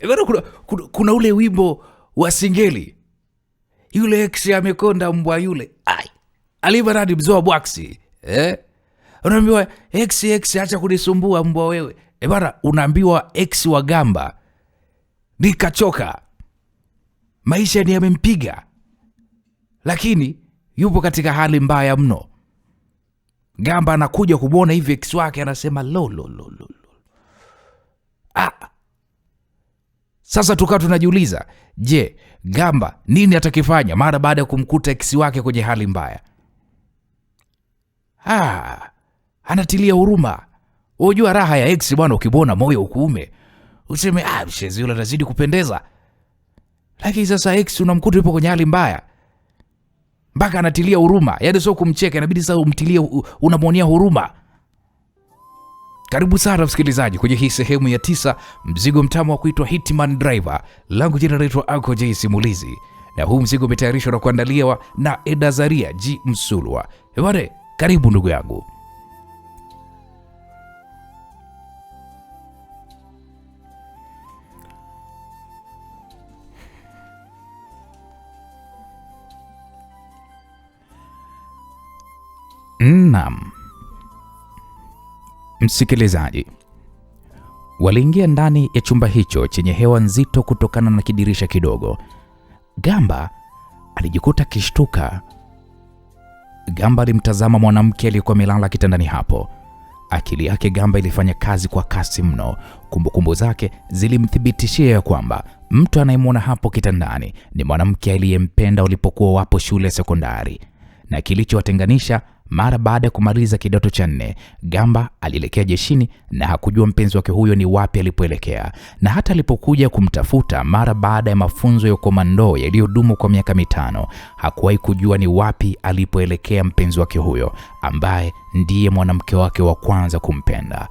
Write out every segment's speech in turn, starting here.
Bado kuna ule wimbo wa Singeli, yule ex amekonda mbwa yule. Alibaradi mzoa bwaksi. Unaambiwa ex acha kunisumbua mbwa wewe. Bana unaambiwa ex wa Gamba nikachoka, maisha ni yamempiga, lakini yupo katika hali mbaya mno. Gamba anakuja kumwona hivi ex wake, anasema lo. Sasa tukawa tunajiuliza, je, Gamba nini atakifanya mara baada ya kumkuta ex wake kwenye hali mbaya? Anatilia huruma. Unajua raha ya ex bwana, ukibona moyo ukuume, useme mshezi yule anazidi kupendeza. Lakini sasa ex unamkuta yupo kwenye hali mbaya, mpaka anatilia huruma. Yaani sio kumcheka, inabidi sasa umtilie, unamwonea huruma. Karibu sana msikilizaji kwenye hii sehemu ya 9, mzigo mtamu wa kuitwa Hitman Driver. Langu jina naitwa Uncle J Simulizi, na huu mzigo umetayarishwa na kuandaliwa na Edazaria G Msulwa. Bwana, karibu ndugu yangu. Naam. Msikilizaji, waliingia ndani ya chumba hicho chenye hewa nzito kutokana na kidirisha kidogo. Gamba alijikuta kishtuka. Gamba alimtazama mwanamke aliyekuwa amelala kitandani hapo. Akili yake Gamba ilifanya kazi kwa kasi mno. Kumbukumbu zake zilimthibitishia kwamba mtu anayemwona hapo kitandani ni mwanamke aliyempenda walipokuwa wapo shule ya sekondari. Na kilichowatenganisha, mara baada ya kumaliza kidato cha 4, Gamba alielekea jeshini na hakujua mpenzi wake huyo ni wapi alipoelekea. Na hata alipokuja kumtafuta mara baada ya mafunzo ya komando yaliyodumu kwa miaka 5, hakuwahi kujua ni wapi alipoelekea mpenzi wake huyo, ambaye ndiye mwanamke wake wa kwanza kumpenda.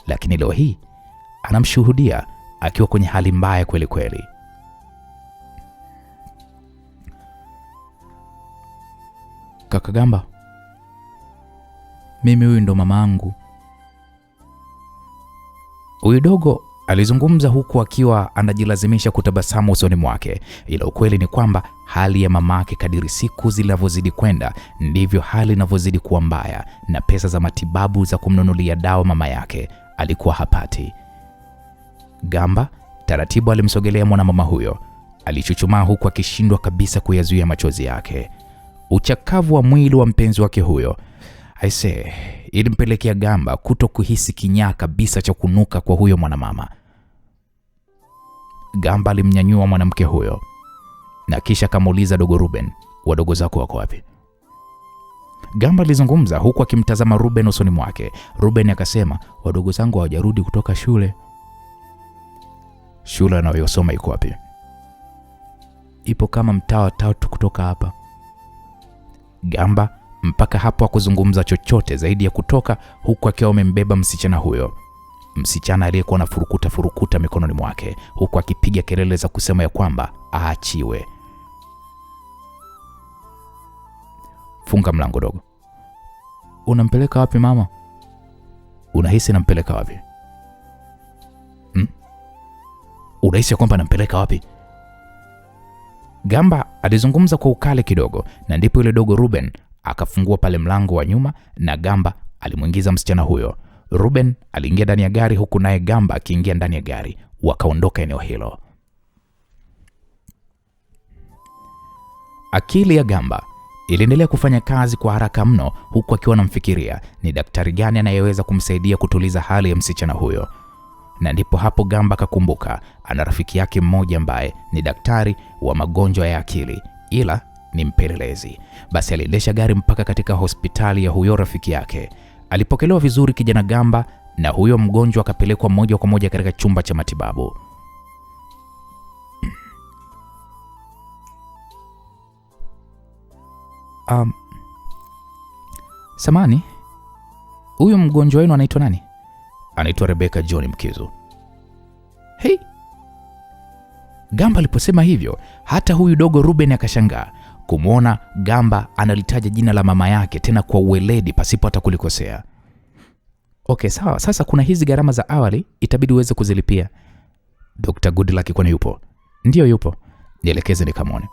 Lakini leo hii anamshuhudia akiwa kwenye hali mbaya kweli kweli. Kaka Gamba, mimi huyu ndo mamangu. Huyu dogo alizungumza huku akiwa anajilazimisha kutabasamu usoni mwake, ila ukweli ni kwamba hali ya mamake kadiri siku zinavyozidi kwenda ndivyo hali inavyozidi kuwa mbaya, na pesa za matibabu za kumnunulia dawa mama yake alikuwa hapati. Gamba taratibu alimsogelea mwanamama huyo. Alichuchumaa huku akishindwa kabisa kuyazuia machozi yake. Uchakavu wa mwili wa mpenzi wake huyo ilimpelekea Gamba kuto kuhisi kinyaa kabisa cha kunuka kwa huyo mwanamama. Gamba alimnyanyua mwanamke huyo na kisha akamuuliza dogo Ruben, wadogo zako wako wapi? Gamba alizungumza huku akimtazama Ruben usoni mwake. Ruben akasema, wadogo zangu hawajarudi kutoka shule. Shule anayosoma iko wapi? Ipo kama mtaa 3 kutoka hapa. Gamba mpaka hapo hakuzungumza chochote zaidi ya kutoka huku akiwa amembeba msichana huyo. Msichana aliyekuwa na furukuta mikononi mwake huku akipiga kelele za kusema ya kwamba aachiwe. Funga mlango dogo. Unampeleka wapi mama? Unahisi nampeleka wapi? Unahisi kwamba nampeleka wapi? Gamba alizungumza kwa ukali kidogo, na ndipo yule dogo Ruben akafungua pale mlango wa nyuma na Gamba alimuingiza msichana huyo. Ruben aliingia ndani ya gari huku naye Gamba akiingia ndani ya gari. Wakaondoka eneo hilo. Akili ya Gamba iliendelea kufanya kazi kwa haraka mno huku akiwa anamfikiria ni daktari gani anayeweza kumsaidia kutuliza hali ya msichana huyo. Na ndipo hapo Gamba akakumbuka ana rafiki yake mmoja ambaye ni daktari wa magonjwa ya akili, ila ni mpelelezi. Basi aliendesha gari mpaka katika hospitali ya huyo rafiki yake. Alipokelewa vizuri kijana Gamba, na huyo mgonjwa akapelekwa moja kwa moja katika chumba cha matibabu. Samani, huyu mgonjwa wenu anaitwa nani? Anaitwa Rebecca John Mkizu. Hey! Gamba aliposema hivyo, hata huyu dogo Ruben akashangaa kumwona Gamba analitaja jina la mama yake tena kwa uweledi pasipo hata kulikosea. Okay, sawa. Sasa kuna hizi gharama za awali itabidi uweze kuzilipia. Dr. Goodluck kwani yupo? Ndio yupo. Nielekeze nikamwone.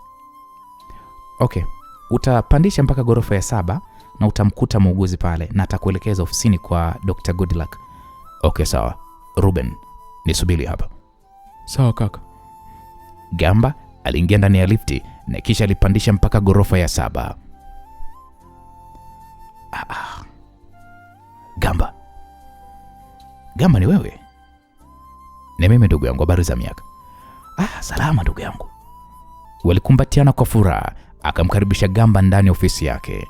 Okay. Utapandisha mpaka ghorofa ya 7 na utamkuta muuguzi pale na atakuelekeza ofisini kwa Dr. Goodluck. Okay, sawa. Ruben, nisubiri hapa. Sawa kaka. Gamba aliingia ndani ya lifti na kisha alipandisha mpaka ghorofa ya 7. Gamba. Gamba ni wewe? Ni mimi ndugu yangu, habari za miaka? Salama ndugu yangu. Walikumbatiana kwa furaha, akamkaribisha Gamba ndani ya ofisi yake.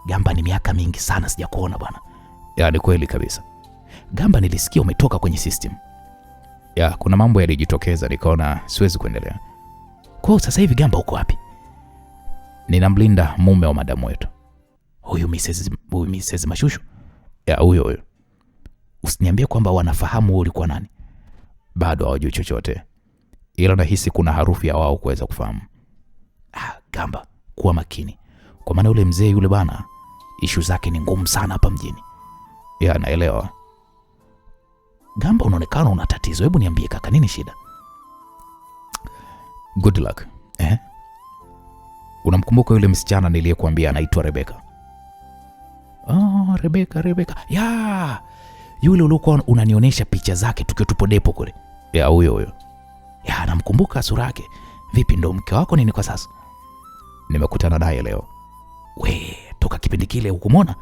Gamba ni miaka mingi sana sijakuona bwana. Ni kweli kabisa. Gamba, nilisikia umetoka kwenye system. Kuna mambo yalijitokeza nikaona siwezi kuendelea. Kwa sasa hivi Gamba uko wapi? Ninamlinda mume wa madamu wetu. Huyu Mrs. Mashushu? Huyo. Usiniambie kwamba wanafahamu wewe ulikuwa nani. Bado hawajui chochote. Ila nahisi kuna harufu ya wao kuweza kufahamu. Gamba, kuwa makini. Kwa maana yule mzee yule bana, issue zake ni ngumu sana hapa mjini. Naelewa. Gamba, unaonekana una tatizo. Hebu niambie kaka, nini shida? Goodluck. Unamkumbuka yule msichana niliyekuambia anaitwa Rebecca? Rebecca. Yule ulikuwa unanionyesha picha zake tukiwa tupo depo kule. Huyo. Namkumbuka sura yake. Vipi, ndo mke wako nini kwa sasa? Nimekutana naye leo. Toka kipindi kile hukumwona?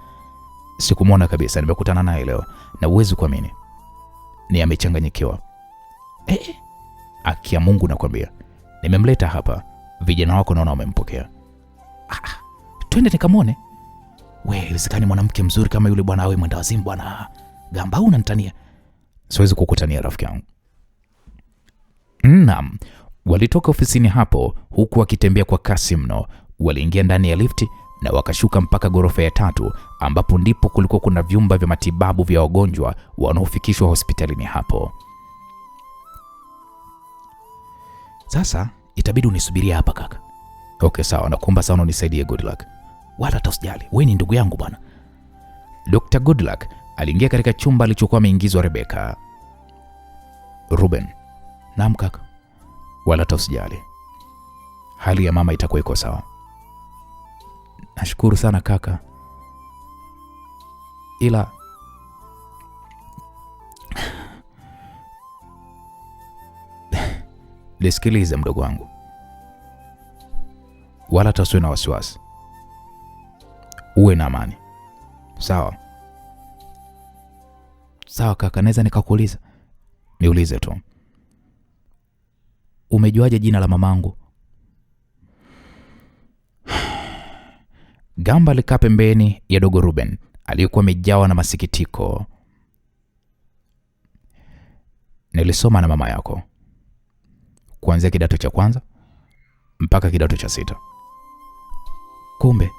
Sikumwona kabisa, nimekutana naye leo na uwezi kuamini. Ni amechanganyikiwa. Akia Mungu nakwambia. Nimemleta hapa. Vijana wako naona wamempokea. Twende nikamwone. Iwezekani mwanamke mzuri kama yule bwana awe mwenda wazimu bwana. Gamba, unanitania? Siwezi kukutania rafiki yangu. Naam. Walitoka ofisini hapo huku wakitembea kwa kasi mno. Waliingia ndani ya lifti na wakashuka mpaka ghorofa ya 3 ambapo ndipo kulikuwa kuna vyumba vya matibabu vya wagonjwa wanaofikishwa hospitalini hapo. Sasa itabidi unisubiria hapa kaka. Okay, sawa. Nakuomba sana unisaidie Goodluck. Wala usijali. Wewe ni ndugu yangu bwana. Dr. Goodluck aliingia katika chumba alichokuwa ameingizwa Rebecca. Ruben. Naam kaka. Wala usijali. Hali ya mama itakuwa iko sawa. Nashukuru sana kaka. Ila nisikilize mdogo wangu. Wala usiwe na wasiwasi. Uwe na amani. Sawa? Sawa kaka, naweza nikakuuliza? Niulize tu. Umejuaje jina la mamangu? Gamba alikaa pembeni ya dogo Ruben aliyekuwa amejawa na masikitiko. Nilisoma na mama yako kuanzia kidato cha 1 mpaka kidato cha 6. Kumbe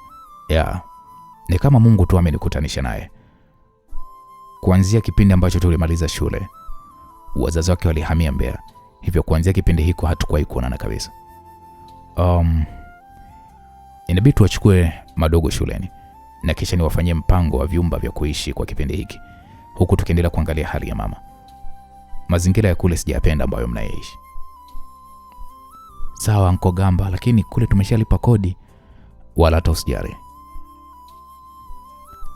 ni kama Mungu tu amenikutanisha naye. Kuanzia kipindi ambacho tulimaliza shule, wazazi wake walihamia Mbeya. Hivyo kuanzia kipindi hiko hatukuwahi kuonana kabisa. Inabidi tuachukue madogo shuleni na kisha niwafanyie mpango wa vyumba vya kuishi kwa kipindi hiki, huku tukiendelea kuangalia hali ya mama. Mazingira ya kule sijapenda ambayo mnaishi. Sawa Uncle Gamba, lakini kule tumeshalipa kodi. Wala hata usijali.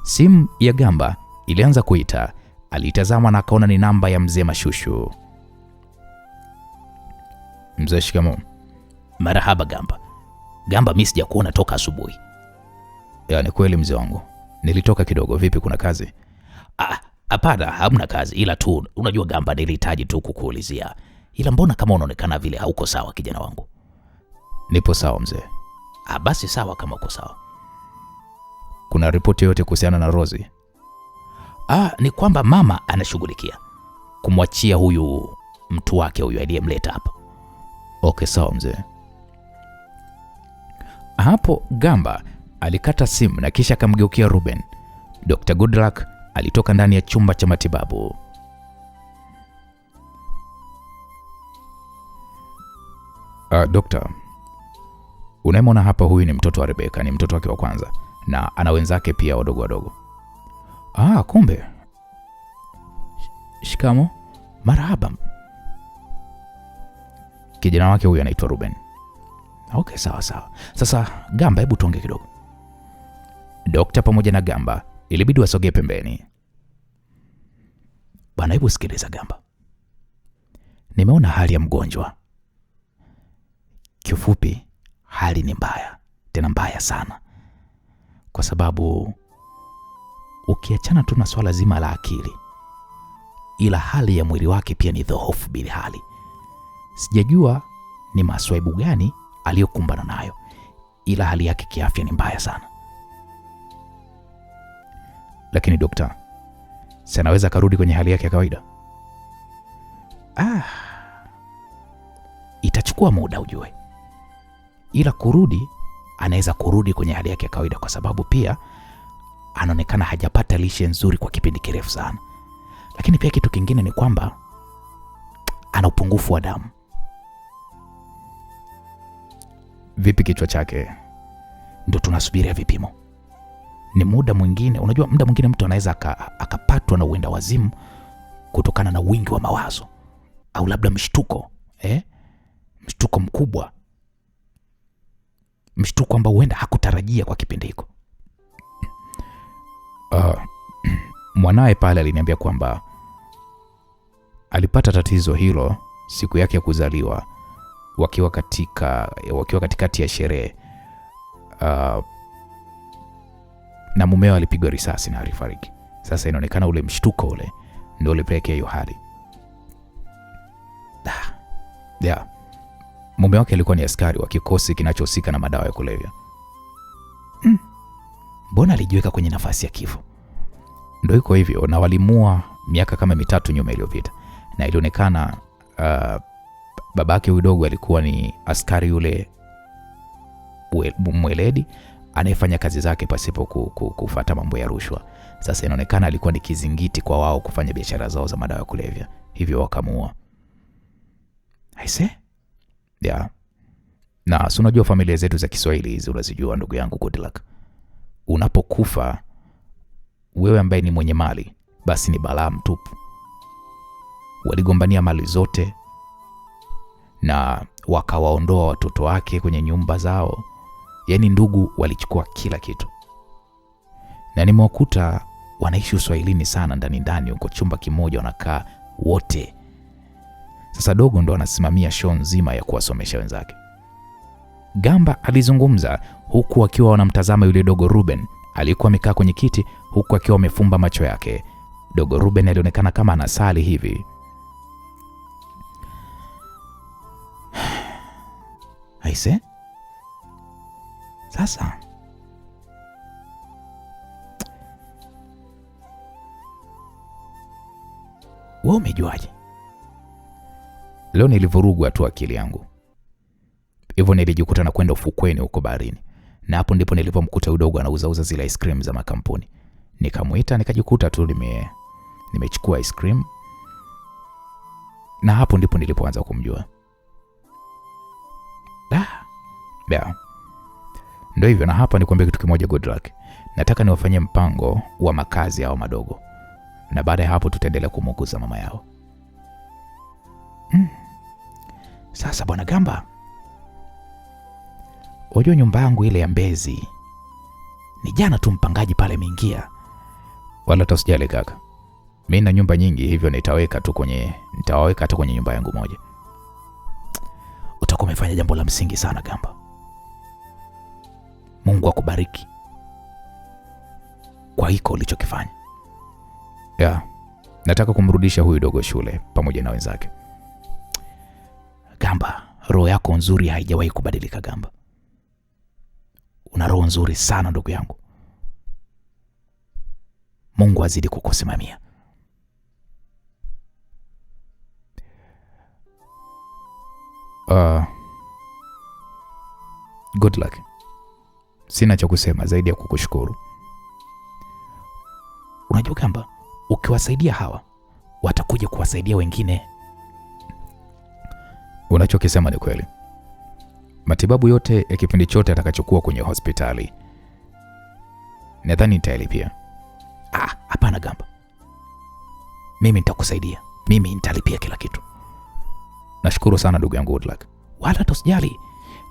Simu ya Gamba ilianza kuita. Alitazama na akaona ni namba ya mzee Mashushu. Mzee, shikamoo. Marahaba Gamba. Gamba, mimi sijakuona toka asubuhi. Ni kweli mzee wangu. Nilitoka kidogo. Vipi, kuna kazi? Hapana, hamna kazi, ila tu unajua Gamba, nilihitaji tu kukuulizia. Ila mbona kama unaonekana vile hauko sawa kijana wangu? Nipo sawa mzee. Basi sawa kama uko sawa. Kuna ripoti yote kuhusiana na Rosie? Ni kwamba mama anashughulikia kumwachia huyu mtu wake huyu aliyemleta hapa. Okay, sawa mzee. Hapo Gamba alikata simu na kisha akamgeukia Ruben. Dr. Goodluck alitoka ndani ya chumba cha matibabu. Dokta, unayemwona hapa huyu ni mtoto wa Rebecca, ni mtoto wake wa kwanza na ana wenzake pia wadogo. Kumbe. Shikamo. Marahaba. Kijana wake huyu anaitwa Ruben. Okay, sawa. Sasa Gamba, hebu tuongee kidogo. Dokta pamoja na Gamba ilibidi wasogee pembeni. Bwana, hebu sikiliza Gamba. Nimeona hali ya mgonjwa. Kiufupi, hali ni mbaya, tena mbaya sana. Kwa sababu ukiachana tu na swala zima la akili, ila hali ya mwili wake pia ni dhoofu bila hali. Sijajua ni maswaibu gani aliyokumbana nayo, ila hali yake kiafya ni mbaya sana. Lakini dokta, si anaweza karudi kwenye hali yake ya kawaida? Itachukua muda ujue, ila kurudi, anaweza kurudi kwenye hali yake ya kawaida, kwa sababu pia anaonekana hajapata lishe nzuri kwa kipindi kirefu sana. Lakini pia kitu kingine ni kwamba ana upungufu wa damu. Vipi kichwa chake? Ndio tunasubiria vipimo. Ni muda mwingine, unajua muda mwingine mtu anaweza akapatwa na uenda wazimu kutokana na wingi wa mawazo, au labda mshtuko, mshtuko mkubwa, mshtuko ambao huenda hakutarajia kwa kipindi hiko. Mwanae pale aliniambia kwamba alipata tatizo hilo siku yake ya kuzaliwa, wakiwa katikati ya sherehe, na mumeo alipigwa risasi na alifariki. Sasa inaonekana ule mshtuko ule ndio ulipelekea hiyo hali. Mume wake alikuwa ni askari wa kikosi kinachohusika na madawa ya kulevya. Mbona alijiweka kwenye nafasi ya kifo? Ndio iko hivyo, na walimua miaka kama 3 nyuma iliyopita. Na ilionekana babake udogo alikuwa ni askari yule mweledi anayefanya kazi zake pasipo kufuata mambo ya rushwa. Sasa inaonekana alikuwa ni kizingiti kwa wao kufanya biashara zao za madawa ya kulevya, hivyo wakamuua. Aise? Na si unajua familia zetu za Kiswahili hizi unazijua ndugu yangu Good Luck. Unapokufa wewe ambaye ni mwenye mali, basi ni balaa mtupu. Waligombania mali zote na wakawaondoa watoto wake kwenye nyumba zao. Yaani ndugu walichukua kila kitu. Na nimewakuta wanaishi Uswahilini sana, ndani huko chumba kimoja wanakaa wote. Sasa dogo ndo anasimamia show nzima ya kuwasomesha wenzake. Gamba alizungumza huku akiwa wanamtazama yule dogo Ruben. Alikuwa amekaa kwenye kiti huku akiwa amefumba macho yake. Dogo Ruben alionekana kama anasali hivi. Aise? Sasa wewe umejuaje? Leo nilivurugwa tu akili yangu. Hivyo nilijikuta na kwenda ufukweni huko baharini. Na hapo ndipo nilipomkuta udogo anauza zile ice cream za makampuni. Nikamuita, nikajikuta tu nimechukua ice cream. Na hapo ndipo nilipoanza kumjua. Ndio hivyo, na hapa nikwambia kitu kimoja Good Luck. Nataka niwafanyie mpango wa makazi yao madogo. Na baada ya hapo tutaendelea kumuguza mama yao. Sasa bwana Gamba, unajua nyumba yangu ile ya Mbezi, ni jana tu mpangaji pale ameingia. Wala tusijali kaka. Mimi na nyumba nyingi, hivyo nitawaweka hata kwenye nyumba yangu moja. Utakuwa umefanya jambo la msingi sana Gamba. Mungu akubariki kwa hiko ulichokifanya. Nataka kumrudisha huyu dogo shule pamoja na wenzake. Gamba, roho yako nzuri haijawahi kubadilika Gamba. Una roho nzuri sana ndugu yangu. Mungu azidi kukusimamia. Good Luck. Sina cha kusema zaidi ya kukushukuru. Unajua Gamba, ukiwasaidia hawa, watakuja kuwasaidia wengine. Unachokisema ni kweli. Matibabu yote ya kipindi chote atakachokuwa kwenye hospitali, nadhani nitalipia. Hapana Gamba, mimi nitakusaidia, mimi nitalipia kila kitu. Nashukuru sana ndugu yangu Goodluck. Wala tusijali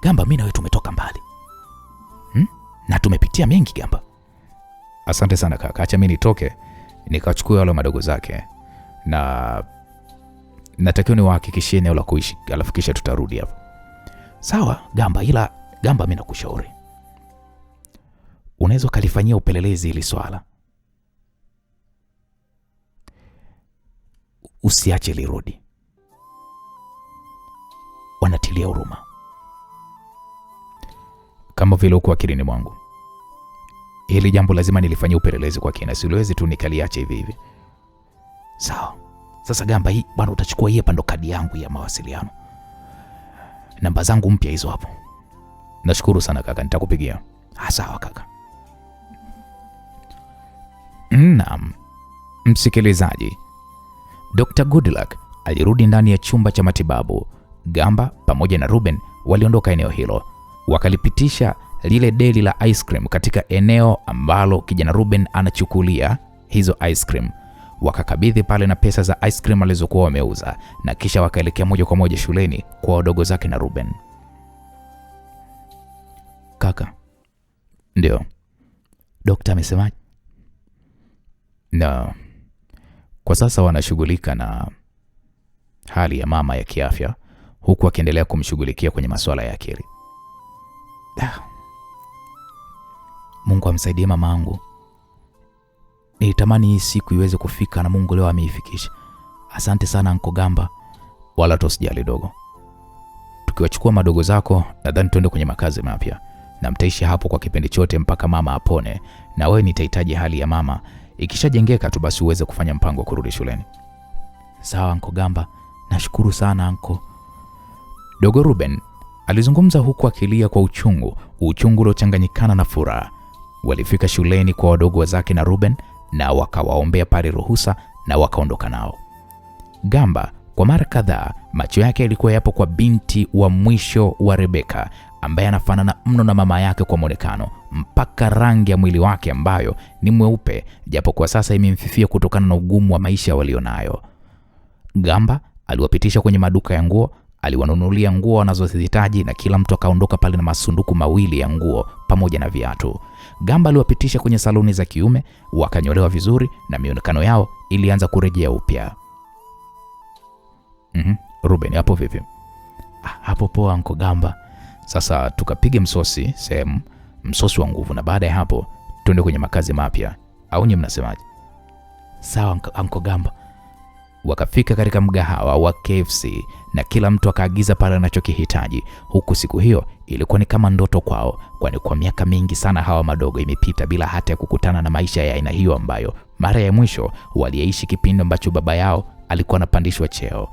Gamba, mimi na wewe tumetoka mbali na tumepitia mengi Gamba. Asante sana kaka, acha mimi nitoke nikachukue wale madogo zake, na natakiwa niwahakikishie eneo la kuishi, alafu kisha tutarudi hapo. Sawa Gamba, ila Gamba, mimi nakushauri unaweza kalifanyia upelelezi hili swala, usiache lirudi. Wanatilia huruma kama vile uko akilini mwangu. Hili jambo lazima nilifanyie upelelezi kwa kina, siwezi tu nikaliacha hivi hivi. Sawa. Sasa Gamba, hii bwana, utachukua hii hapa, ndo kadi yangu ya mawasiliano, namba zangu mpya hizo hapo. Nashukuru sana kaka, nitakupigia. Sawa kaka. Naam, msikilizaji, Dr. Goodluck alirudi ndani ya chumba cha matibabu. Gamba pamoja na Ruben waliondoka eneo hilo, wakalipitisha lile deli la ice cream katika eneo ambalo kijana Ruben anachukulia hizo ice cream. Wakakabidhi pale na pesa za ice cream alizokuwa wameuza, na kisha wakaelekea moja kwa moja shuleni kwa wadogo zake na Ruben. Kaka. Ndio. Dokta amesemaje? Na kwa sasa wanashughulika na hali ya mama ya kiafya, huku akiendelea kumshughulikia kwenye masuala ya akili. Mungu amsaidie mamangu. Nilitamani hii siku iweze kufika na Mungu leo ameifikisha. Asante sana Uncle Gamba. Wala tosijali dogo. Tukiwachukua madogo zako, nadhani tuende kwenye makazi mapya, na mtaishi hapo kwa kipindi chote mpaka mama apone, na wewe nitahitaji hali ya mama ikishajengeka tu basi uweze kufanya mpango wa kurudi shuleni. Sawa Uncle Gamba, nashukuru sana Uncle. Dogo Ruben alizungumza huku akilia kwa uchungu uliochanganyikana na furaha. Walifika shuleni kwa wadogo wazake na Ruben, na wakawaombea pale ruhusa na wakaondoka nao. Gamba kwa mara kadhaa macho yake yalikuwa yapo kwa binti wa mwisho wa Rebeka, ambaye anafanana mno na mama yake kwa muonekano, mpaka rangi ya mwili wake ambayo ni mweupe, japo kwa sasa imemfifia kutokana na ugumu wa maisha walionayo. Gamba aliwapitisha kwenye maduka ya nguo, aliwanunulia nguo wanazozihitaji, na kila mtu akaondoka pale na masunduku mawili ya nguo pamoja na viatu. Gamba aliwapitisha kwenye saluni za kiume, wakanyolewa vizuri na mionekano yao ilianza kurejea upya. Ruben, hapo vipi? Hapo poa Uncle Gamba. Sasa tukapige msosi sehemu, msosi wa nguvu, na baada ya hapo tuende kwenye makazi mapya, au nyinyi mnasemaje? Sawa Uncle Gamba. Wakafika katika mgahawa wa KFC na kila mtu akaagiza pale anachokihitaji, huku siku hiyo ilikuwa ni kama ndoto kwao, kwani kwa miaka mingi sana hawa madogo imepita bila hata ya kukutana na maisha ya aina hiyo ambayo mara ya mwisho waliishi kipindi ambacho baba yao alikuwa anapandishwa cheo.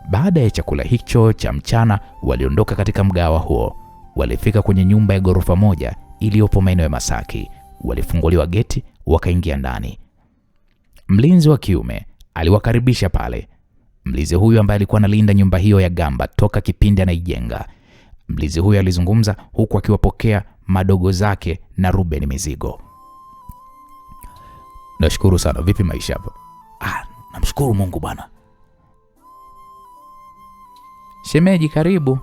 Baada ya chakula hicho cha mchana, waliondoka katika mgahawa huo. Walifika kwenye nyumba ya ghorofa moja iliyopo maeneo ya Masaki. Walifunguliwa geti, wakaingia ndani. Mlinzi wa kiume aliwakaribisha pale. Mlinzi huyu ambaye alikuwa analinda nyumba hiyo ya Gamba toka kipindi anaijenga. Mlinzi huyu alizungumza huku akiwapokea madogo zake na Ruben mizigo. Nashukuru sana, vipi maisha hapa? Namshukuru Mungu bwana. Shemeji karibu.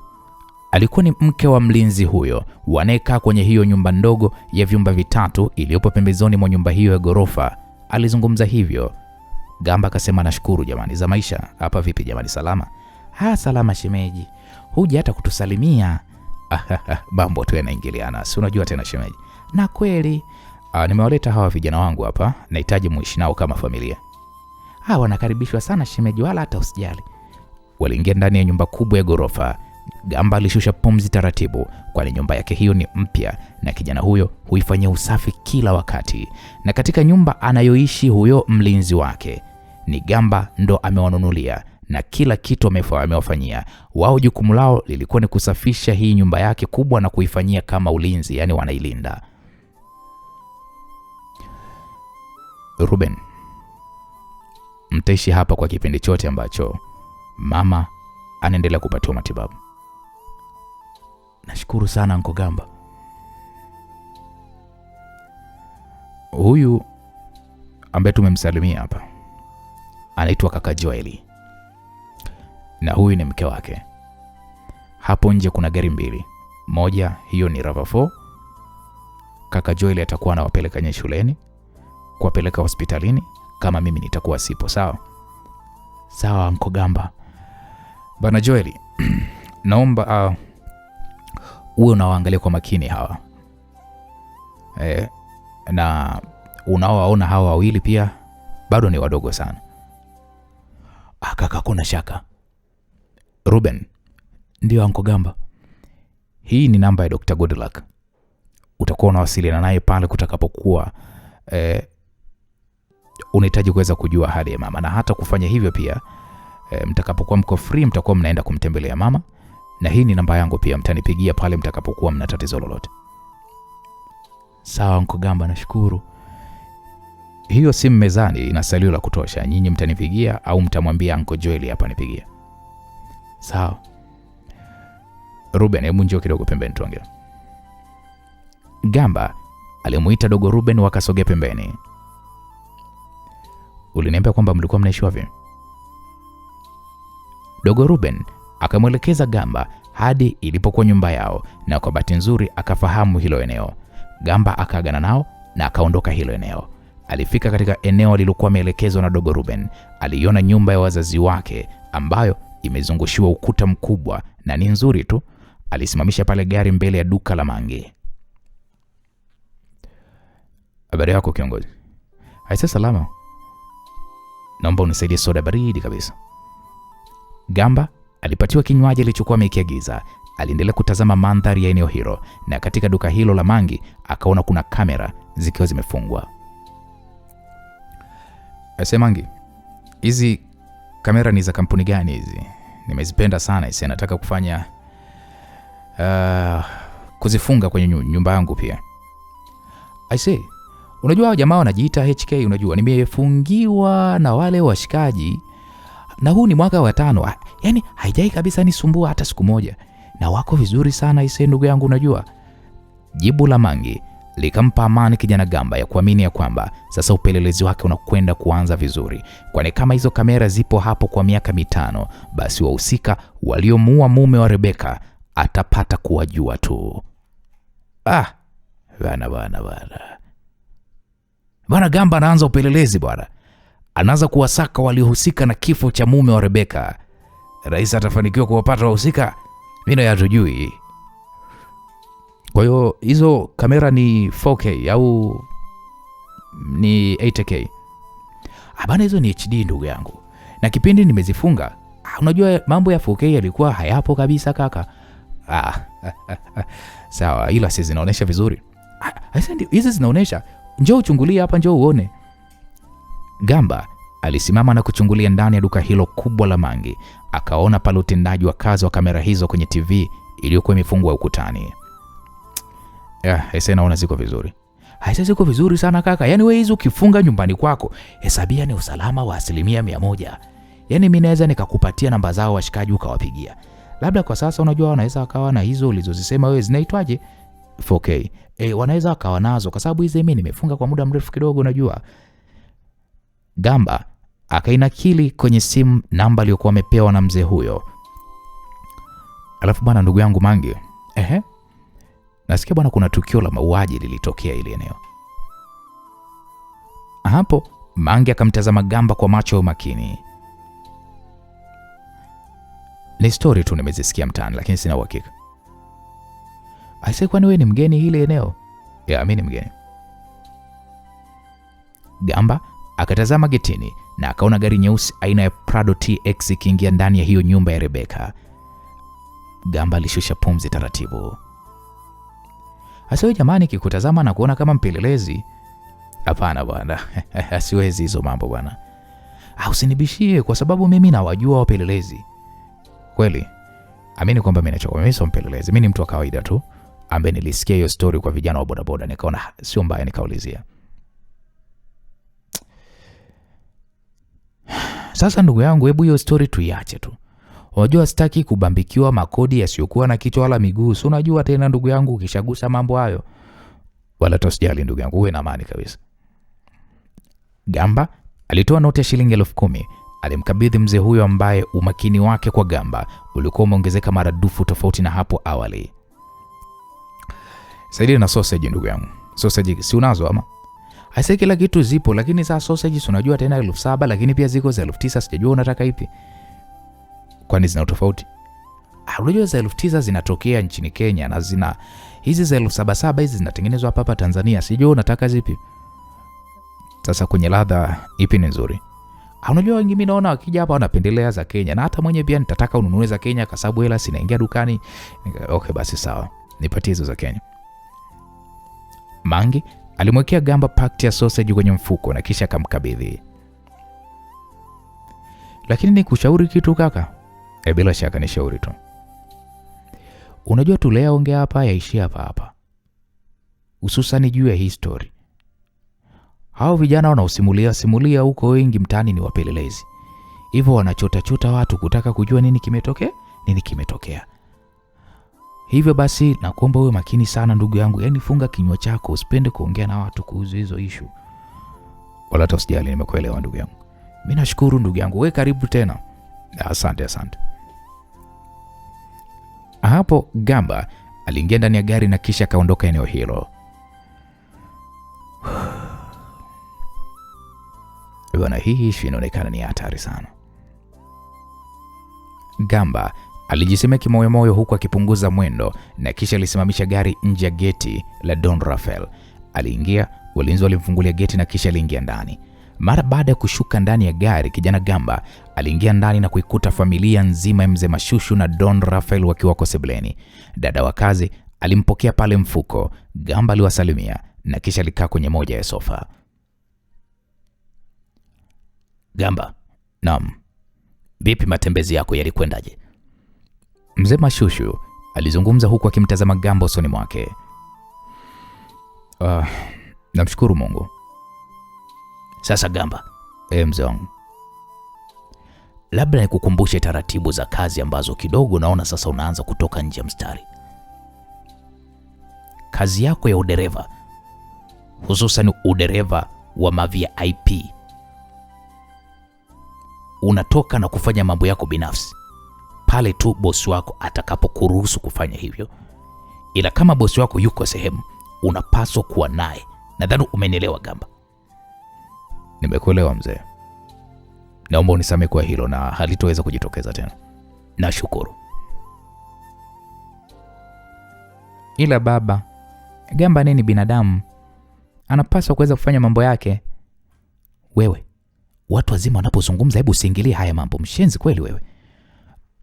Alikuwa ni mke wa mlinzi huyo, wanaekaa kwenye hiyo nyumba ndogo ya vyumba vitatu iliyopo pembezoni mwa nyumba hiyo ya ghorofa. Alizungumza hivyo. Gamba akasema nashukuru jamani, za maisha hapa vipi jamani, salama? Salama shemeji. Huja hata kutusalimia. Mambo tu yanaingiliana, si unajua tena shemeji. Na kweli nimewaleta hawa vijana wangu hapa, nahitaji muishi nao kama familia. Wanakaribishwa sana shemeji, wala hata usijali. Waliingia ndani ya nyumba kubwa ya ghorofa. Gamba alishusha pumzi taratibu, kwani nyumba yake hiyo ni mpya na kijana huyo huifanyia usafi kila wakati. Na katika nyumba anayoishi huyo mlinzi wake ni Gamba ndo amewanunulia na kila kitu amewafanyia. Wao jukumu lao lilikuwa ni kusafisha hii nyumba yake kubwa na kuifanyia kama ulinzi, yani wanailinda. Ruben, mtaishi hapa kwa kipindi chote ambacho mama anaendelea kupatiwa matibabu. Nashukuru sana Uncle Gamba. Huyu ambaye tumemsalimia hapa anaitwa kaka Joeli, na huyu ni mke wake. Hapo nje kuna gari mbili, moja hiyo ni RAV4. Kaka Joeli atakuwa anawapeleka nye shuleni, kuwapeleka hospitalini kama mimi nitakuwa sipo. Sawa sawa Uncle Gamba. Bana Joeli, naomba uwe unawaangalia kwa makini hawa na unaowaona hawa wawili pia bado ni wadogo sana. Kaka, kuna shaka. Ruben. Ndio Uncle Gamba. Hii ni namba ya Dr. Goodluck. Utakuwa unawasiliana naye pale kutakapokuwa unahitaji kuweza kujua hali ya mama, na hata kufanya hivyo pia mtakapokuwa mko free mtakuwa mnaenda kumtembelea mama, na hii ni namba yangu pia, mtanipigia pale mtakapokuwa mna tatizo lolote. Sawa Uncle Gamba, nashukuru. Hiyo simu mezani ina salio la kutosha, nyinyi mtanipigia au mtamwambia Uncle Joeli hapa nipigia. Sawa. Ruben, hebu njoo kidogo pembeni tuongee. Gamba alimuita dogo Ruben, wakasogea pembeni. Uliniambia kwamba mlikuwa mnaishi wapi? Dogo Ruben akamwelekeza Gamba hadi ilipokuwa nyumba yao, na kwa bahati nzuri akafahamu hilo eneo. Gamba akaagana nao na akaondoka hilo eneo. Alifika katika eneo lililokuwa ameelekezwa na dogo Ruben. Aliona nyumba ya wazazi wake ambayo imezungushiwa ukuta mkubwa na ni nzuri tu. Alisimamisha pale gari mbele ya duka la mangi. Habari yako kiongozi? Haisa salama. Naomba unisaidie soda baridi kabisa. Gamba alipatiwa kinywaji alichokuwa amekiagiza. Aliendelea kutazama mandhari ya eneo hilo, na katika duka hilo la mangi akaona kuna kamera zikiwa zimefungwa. Mangi, hizi kamera ni za kampuni gani hizi? Nimezipenda sana hizi, nataka kufanya kuzifunga kwenye nyumba yangu pia. Unajua jamaa wanajiita HK, unajua nimefungiwa na wale washikaji na huu ni mwaka wa 5. Yaani haijai kabisa nisumbua hata siku moja. Na wako vizuri sana ndugu yangu unajua. Jibu la mangi likampa amani kijana Gamba ya kuamini ya kwamba sasa upelelezi wake unakwenda kuanza vizuri. Kwani kama hizo kamera zipo hapo kwa miaka 5, basi wahusika waliomuua mume wa Rebeka atapata kuwajua tu. Bwana Gamba anaanza upelelezi bwana. Anaanza kuwasaka waliohusika na kifo cha mume wa Rebeka. Rais atafanikiwa kuwapata wahusika? Mimi hatujui. Kwa hiyo hizo kamera ni 4K au ni 8K? Bana, hizo ni HD ndugu yangu. Na kipindi nimezifunga, unajua mambo ya 4K yalikuwa hayapo kabisa kaka. Sawa, ila sisi zinaonesha vizuri. Hizi zinaonesha. Njoo uchungulie hapa, njoo uone. Gamba alisimama na kuchungulia ndani ya duka hilo kubwa la mangi. Akaona pale utendaji wa kazi wa kamera hizo kwenye TV iliyokuwa imefungwa ukutani. Naona ziko vizuri. Ziko vizuri sana kaka. Yaani wewe hizo ukifunga nyumbani kwako, hesabia ni usalama wa 100%. Yaani mimi naweza nikakupatia namba zao washikaji ukawapigia. Labda kwa sasa unajua wanaweza wakawa na hizo ulizozisema wewe, zinaitwaje? 4K. Wanaweza wakawa nazo kwa sababu hizo mimi nimefunga kwa muda mrefu kidogo unajua. Gamba akainakili kwenye simu namba aliyokuwa amepewa na mzee huyo. Alafu bwana ndugu yangu Mangi, nasikia bwana kuna tukio la mauaji lilitokea ile eneo. Hapo Mangi akamtazama Gamba kwa macho ya umakini. Ni story tu nimezisikia mtaani lakini sina uhakika. Kwani wewe ni mgeni ile eneo? Mimi ni mgeni. Gamba akatazama getini na akaona gari nyeusi aina ya Prado TX ikiingia ndani ya hiyo nyumba ya Rebeka. Gamba alishusha pumzi taratibu. Jamani, kikutazama na kuona kama mpelelezi? Hapana bwana. Siwezi hizo mambo bwana. Usinibishie kwa sababu mimi nawajua wapelelezi. Kweli? Amini kwamba mimi nachoka, mimi sio mpelelezi. Mimi ni mtu wa kawaida tu ambaye nilisikia hiyo story kwa vijana wa bodaboda nikaona sio mbaya nikaulizia. Sasa ndugu yangu, hebu hiyo story tuiache tu. Unajua sitaki kubambikiwa makodi yasiyokuwa na kichwa wala miguu. Si unajua tena ndugu yangu ukishagusa mambo hayo. Wala tosijali ndugu yangu, uwe na amani kabisa. Gamba alitoa noti ya shilingi 10,000. Alimkabidhi mzee huyo ambaye umakini wake kwa Gamba ulikuwa umeongezeka maradufu tofauti na hapo awali. Saidia na sausage ndugu yangu. Sausage si unazo ama? Aisee, kila kitu zipo, lakini saa sausage unajua tena 7,000, lakini pia ziko za 9,000, sijajua unataka ipi. Kwani zina tofauti? Unajua za 9,000 zinatokea nchini Kenya na zina hizi za 7,700 hizi zinatengenezwa hapa hapa Tanzania. Sijui unataka zipi. Sasa kwenye ladha ipi ni nzuri? Unajua wengi mimi naona wakija hapa wanapendelea za Kenya, na hata mwenye pia nitataka ununue za Kenya kwa sababu hela sinaingia dukani. Okay, basi sawa. Nipatie hizo za Kenya. Mangi alimwekea Gamba pakti ya sausage kwenye mfuko na kisha akamkabidhi. Lakini nikushauri kitu kaka. Bila shaka ni shauri tu. Unajua tulea ongea hapa yaishi hapa hapa. Hususan juu ya history. Hao vijana wanaosimulia huko wengi mtaani ni wapelelezi. Hivyo wanachota watu kutaka kujua nini kimetokea. Hivyo basi nakuomba uwe makini sana ndugu yangu, yani funga kinywa chako, usipende kuongea na watu kuhusu hizo issue. Wala usijali, nimekuelewa ndugu yangu. Mimi nashukuru ndugu yangu, wewe karibu tena. Asante. Hapo Gamba aliingia ndani ya gari na kisha kaondoka eneo hilo. Bwana, hii issue inaonekana ni hatari sana. Gamba alijisemea kimoyomoyo huku akipunguza mwendo na kisha alisimamisha gari nje ya geti la Don Rafael. Aliingia, walinzi walimfungulia geti na kisha aliingia ndani. Mara baada ya kushuka ndani ya gari, kijana Gamba aliingia ndani na kuikuta familia nzima ya mzee Mashushu na Don Rafael wakiwa kwa sebuleni. Dada wa kazi alimpokea pale mfuko. Gamba aliwasalimia na kisha alikaa kwenye moja ya sofa. Gamba, naam. Vipi matembezi yako yalikwendaje? Mzee Mashushu alizungumza huku akimtazama Gamba usoni mwake. Namshukuru Mungu. Sasa Gamba, mzee wangu, labda nikukumbushe taratibu za kazi ambazo kidogo naona sasa unaanza kutoka nje ya mstari. Kazi yako ya udereva, hususan udereva wa ma-VIP, unatoka na kufanya mambo yako binafsi pale tu bosi wako atakapokuruhusu kufanya hivyo. Ila kama bosi wako yuko sehemu, unapaswa kuwa naye. Nadhani umenielewa Gamba. Nimekuelewa mzee. Naomba unisamehe kwa hilo na halitoweza kujitokeza tena. Nashukuru. Ila baba, Gamba nini binadamu, anapaswa kuweza kufanya mambo yake. Wewe, watu wazima wanapozungumza hebu usiingilie haya mambo, mshenzi kweli wewe.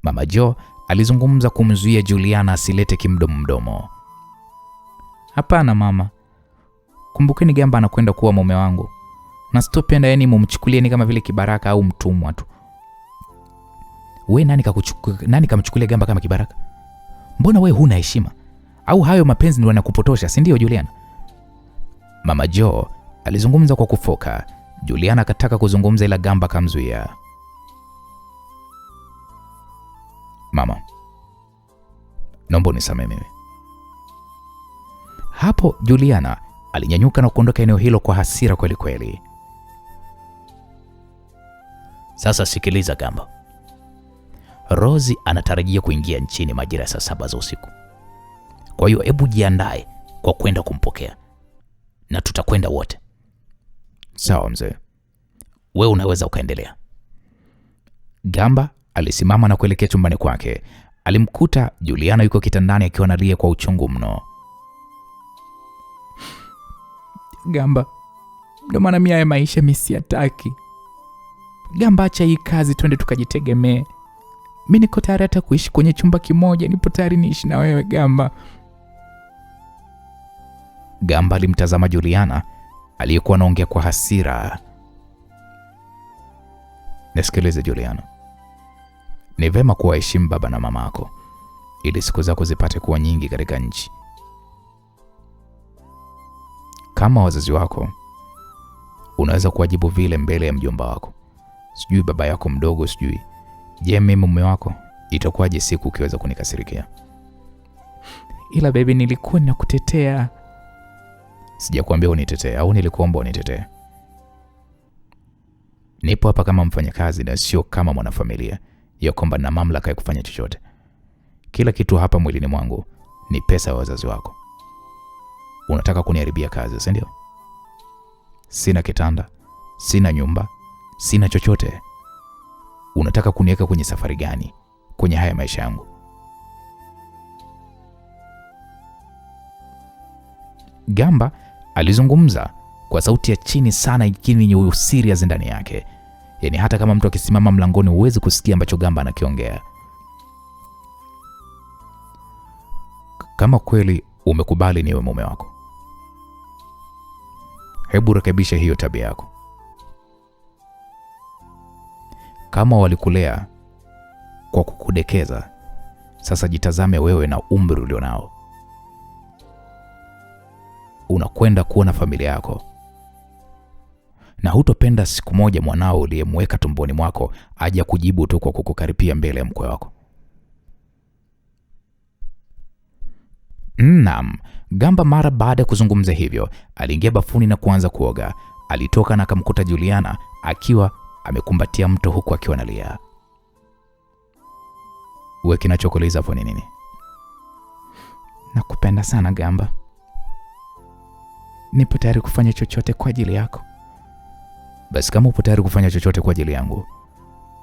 Mama Jo alizungumza kumzuia Juliana asilete kimdomo. Hapana mama. Kumbukeni Gamba anakwenda kuwa mume wangu. Na sitopenda yani mumchukulie ni kama vile kibaraka au mtumwa tu. Wewe nani kamchukulia Gamba kama kibaraka? Mbona wewe huna heshima? Au hayo mapenzi ndio yanakupotosha, si ndio Juliana? Mama Jo alizungumza kwa kufoka. Juliana akataka kuzungumza ila Gamba kamzuia. Mama, naomba unisamehe mimi. Hapo Juliana alinyanyuka na kuondoka eneo hilo kwa hasira kweli kweli. Sasa sikiliza Gamba. Rozi anatarajia kuingia nchini majira ya saa 7 za usiku. Kwa hiyo hebu jiandae kwa kwenda kumpokea. Na tutakwenda wote. Sawa mzee. Wewe unaweza ukaendelea. Gamba alisimama na kuelekea chumbani kwake. Alimkuta Juliana yuko kitandani akiwa analia kwa uchungu mno. Gamba, ndio maana mimi haya maisha mimi siyataki. Gamba, acha hii kazi twende tukajitegemee. Mimi niko tayari hata kuishi kwenye chumba kimoja, nipo tayari niishi na wewe Gamba. Gamba alimtazama Juliana aliyekuwa anaongea kwa hasira. Nisikilize Juliana. Ni vema kuwaheshimu baba na mama yako ili siku zako zipate kuwa nyingi katika nchi. Kama wazazi wako unaweza kuwajibu vile mbele ya mjomba wako. Sijui baba yako mdogo sijui. Je, mimi mume wako itakuwaje siku ukiweza kunikasirikia? Ila baby, nilikuwa ninakutetea. Sijakwambia unitetee au nilikuomba unitetee? Nipo hapa kama mfanyakazi na sio kama mwanafamilia ya kwamba na mamlaka ya kufanya chochote. Kila kitu hapa mwilini mwangu ni pesa ya wazazi wako. Unataka kuniharibia kazi, si ndio? Sina kitanda, sina nyumba, sina chochote. Unataka kuniweka kwenye safari gani kwenye haya maisha yangu? Gamba alizungumza kwa sauti ya chini sana, lakini yenye serious ndani yake. Yaani hata kama mtu akisimama mlangoni huwezi kusikia ambacho Gamba anakiongea. Kama kweli umekubali niwe mume wako, hebu rekebisha hiyo tabia yako. Kama walikulea kwa kukudekeza, sasa jitazame wewe na umri ulionao. Unakwenda kuwa na familia yako, na hutopenda siku moja mwanao uliyemweka tumboni mwako aje kujibu tu kwa kukukaripia mbele ya mkwe wako. Naam, Gamba mara baada ya kuzungumza hivyo aliingia bafuni na kuanza kuoga. Alitoka na akamkuta Juliana akiwa amekumbatia mto huku akiwa analia. Wewe kinachokuuliza hapo ni nini? Nakupenda sana Gamba. Nipo tayari kufanya chochote kwa ajili yako. Basi kama upo tayari kufanya chochote kwa ajili yangu,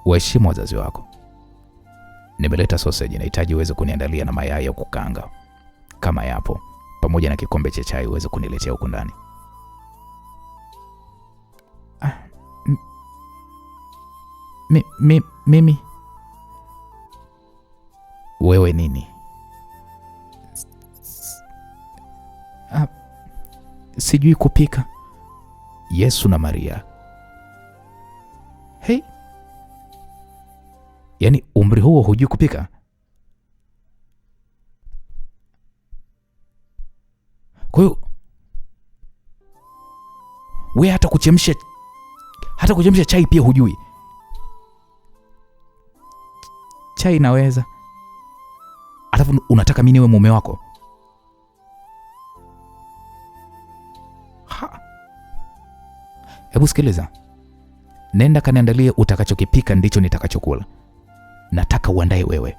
waheshimu wazazi wako. Nimeleta sausage, nahitaji uweze kuniandalia na mayai ya kukaanga kama yapo, pamoja na kikombe cha chai uweze kuniletea huko ndani. Mimi wewe nini? Sijui kupika. Yesu na Maria. Hey, yaani umri huo hujui kupika? Kwa hiyo wewe hata kuchemsha chai pia hujui? Chai naweza, alafu unataka mimi niwe mume wako? Hebu sikiliza, nenda kaniandalie utakachokipika, ndicho nitakachokula. Nataka uandae wewe.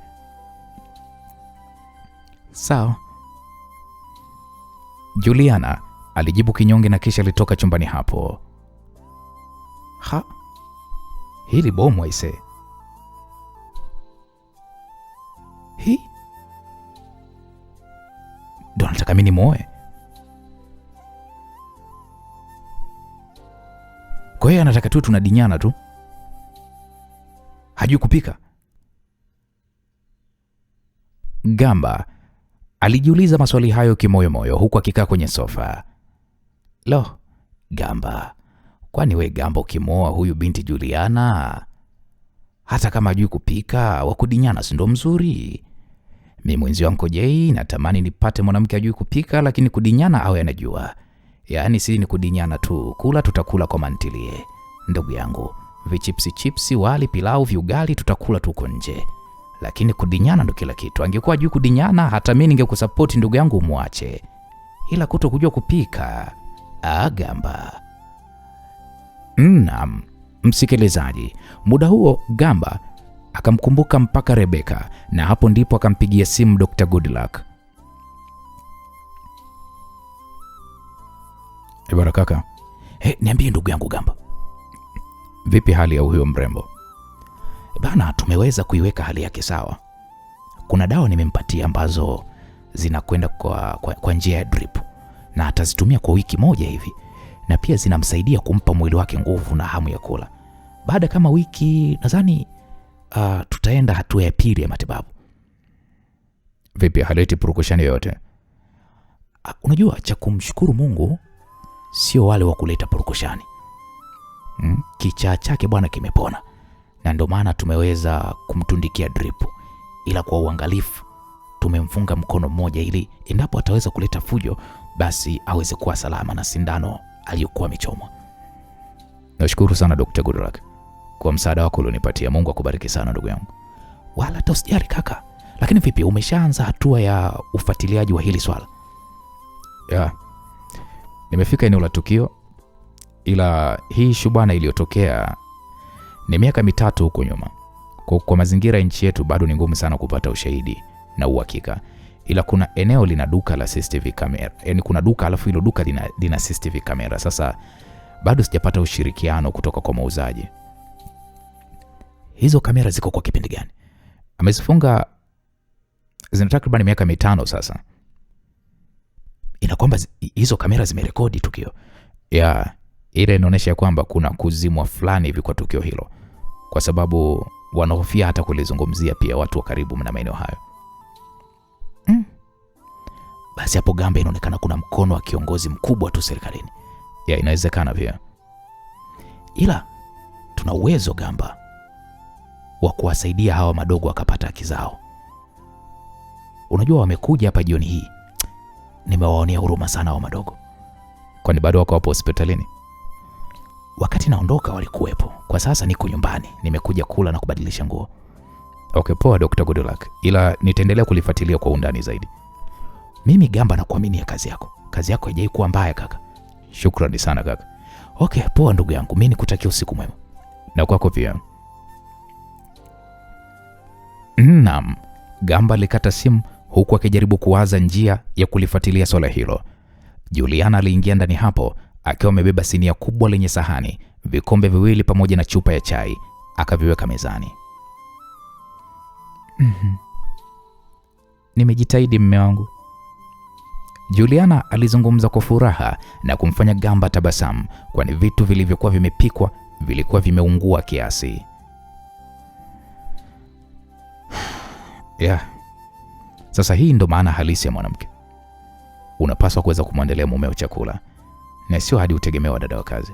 Sawa. Juliana alijibu kinyonge na kisha alitoka chumbani hapo. Hili bomu aise. Hii ndo nataka mimi nimoe? Kwa hiyo anataka tu tunadinyana tu, hajui kupika? Gamba alijiuliza maswali hayo kimoyomoyo huku akikaa kwenye sofa. Lo, Gamba, kwani we Gamba ukimoa huyu binti Juliana, hata kama hajui kupika, wakudinyana si ndo mzuri? Mimi mwenzi wangu Jei natamani nipate mwanamke hajui kupika lakini kudinyana awe anajua. Yaani si ni kudinyana tu, kula tutakula kwa mantilie. Ndugu yangu, vichipsi, wali, pilau, viugali tutakula tuko nje. Lakini kudinyana ndo kila kitu. Angekuwa hajui kudinyana hata mimi ningekusupport ndugu yangu muache. Ila kuto kujua kupika, Gamba. Naam, msikilizaji, muda huo Gamba akamkumbuka mpaka Rebeka, na hapo ndipo akampigia simu Dr. Goodluck. Ebara kaka. Niambie ndugu yangu Gamba. Vipi hali ya huyo mrembo? Bana, tumeweza kuiweka hali yake sawa. Kuna dawa nimempatia ambazo zinakwenda kwa njia ya drip, na atazitumia kwa wiki moja hivi, na pia zinamsaidia kumpa mwili wake nguvu na hamu ya kula. Baada kama wiki nadhani tutaenda hatua ya pili ya matibabu. Vipi, haleti purukushani yoyote? Unajua cha kumshukuru Mungu sio wale wa kuleta purukushani. Kichaa chake bwana kimepona, na ndio maana tumeweza kumtundikia drip, ila kwa uangalifu tumemfunga mkono mmoja ili endapo ataweza kuleta fujo basi aweze kuwa salama na sindano aliyokuwa amechomwa. Nashukuru sana Dr. Goodluck kwa msaada wako ulionipatia. Mungu akubariki sana ndugu yangu. Wala tosijali kaka. Lakini vipi, umeshaanza hatua ya ufuatiliaji wa hili swala? Nimefika eneo la tukio, ila hii shubana iliyotokea Ni miaka 3 huko nyuma. Kwa mazingira nchi yetu bado ni ngumu sana kupata ushahidi na uhakika. Ila kuna eneo lina duka la CCTV camera. Yaani kuna duka alafu hilo duka lina CCTV camera. Sasa bado sijapata ushirikiano kutoka kwa muuzaji. Hizo kamera ziko kwa kipindi gani? Amezifunga zina takriban miaka 5 sasa. Ina kwamba hizo kamera zimerekodi tukio. Ile inaonyesha kwamba kuna kuzimwa fulani hivi kwa tukio hilo. Kwa sababu wanahofia hata kulizungumzia pia watu wa karibu na maeneo hayo. Basi hapo Gamba inaonekana kuna mkono wa kiongozi mkubwa tu serikalini. Inawezekana pia. Ila tuna uwezo Gamba wa kuwasaidia hawa madogo wakapata haki zao. Unajua wamekuja hapa jioni hii. Nimewaonea huruma sana hawa madogo. Kwani bado wako hapo hospitalini? Wakati naondoka walikuwepo. Kwa sasa niko nyumbani. Nimekuja kula na kubadilisha nguo. Okay, poa Dr. Goodluck. Ila nitaendelea kulifuatilia kwa undani zaidi. Mimi Gamba nakuaminia kazi yako. Kazi yako haijai kuwa mbaya kaka. Shukrani sana kaka. Okay, poa ndugu yangu. Mimi nikutakia usiku mwema. Na kwako pia. Naam. Gamba alikata simu huku akijaribu kuwaza njia ya kulifuatilia swala hilo. Juliana aliingia ndani hapo akiwa amebeba sinia kubwa lenye sahani, vikombe viwili pamoja na chupa ya chai, akaviweka mezani. Nimejitahidi mume wangu. Juliana alizungumza kwa furaha na kumfanya Gamba tabasamu, kwani vitu vilivyokuwa vimepikwa vilikuwa vimeungua kiasi. Sasa hii ndo maana halisi ya mwanamke. Unapaswa kuweza kumwandalia mumeo chakula na sio hadi utegemewa dada wa kazi.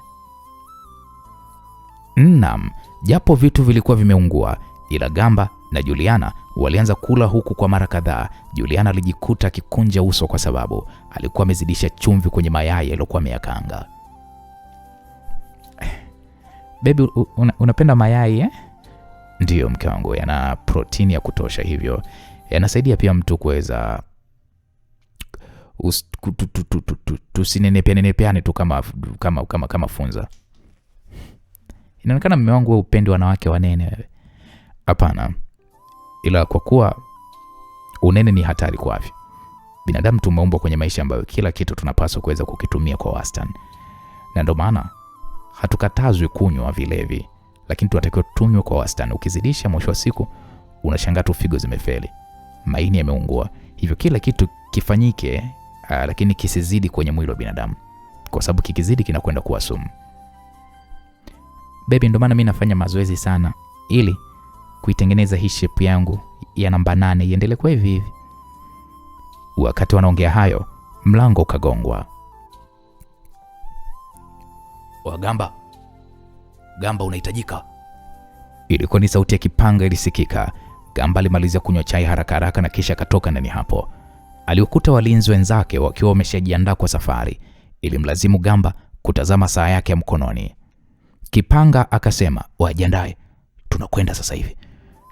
Naam, japo vitu vilikuwa vimeungua, ila Gamba na Juliana walianza kula huku kwa mara kadhaa. Juliana alijikuta akikunja uso kwa sababu alikuwa amezidisha chumvi kwenye mayai yaliyokuwa ameyakaanga. Baby, unapenda mayai? Ndiyo mke wangu, yana protini ya kutosha, hivyo yanasaidia pia mtu kuweza tusinenepeane tu kama funza. Inaonekana mume wangu wewe upendi wanawake wanene wewe. Hapana. Ila kwa kuwa unene ni hatari kwa afya. Binadamu tumeumbwa kwenye maisha ambayo kila kitu tunapaswa kuweza kukitumia kwa wastani. Na ndio maana hatukatazwi kunywa vilevi, lakini tunatakiwa tunywe kwa wastani. Ukizidisha, mwisho wa siku unashangaa tu figo zimefeli, maini yameungua. Hivyo kila kitu kifanyike, lakini kisizidi kwenye mwili wa binadamu, kwa sababu kikizidi kinakwenda kuwa sumu. Baby, ndio maana mimi nafanya mazoezi sana ili kuitengeneza hii shape yangu ya namba 8 iendelee kwa hivi. Wakati wanaongea hayo, mlango ukagongwa. Gamba, unahitajika. Ilikuwa ni sauti ya Kipanga ilisikika. Gamba alimalizia kunywa chai haraka na kisha akatoka ndani hapo. Alikuta walinzi wenzake wakiwa wameshajiandaa kwa safari. Ilimlazimu Gamba kutazama saa yake ya mkononi. Kipanga akasema, "Wajiandae, tunakwenda sasa hivi."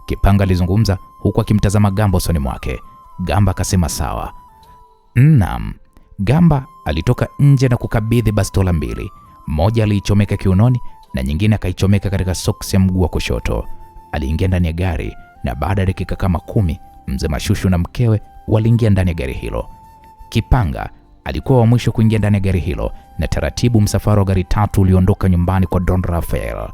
Kipanga alizungumza huku akimtazama Gamba usoni mwake. Gamba akasema sawa. Naam. Gamba alitoka nje na kukabidhi bastola 2. Moja aliichomeka kiunoni na nyingine akaichomeka katika soksi ya mguu wa kushoto. Aliingia ndani ya gari na baada ya dakika kama 10 Mzee Mashushu na mkewe waliingia ndani ya gari hilo. Kipanga alikuwa wa mwisho kuingia ndani ya gari hilo na taratibu msafara wa gari 3 uliondoka nyumbani kwa Don Rafael.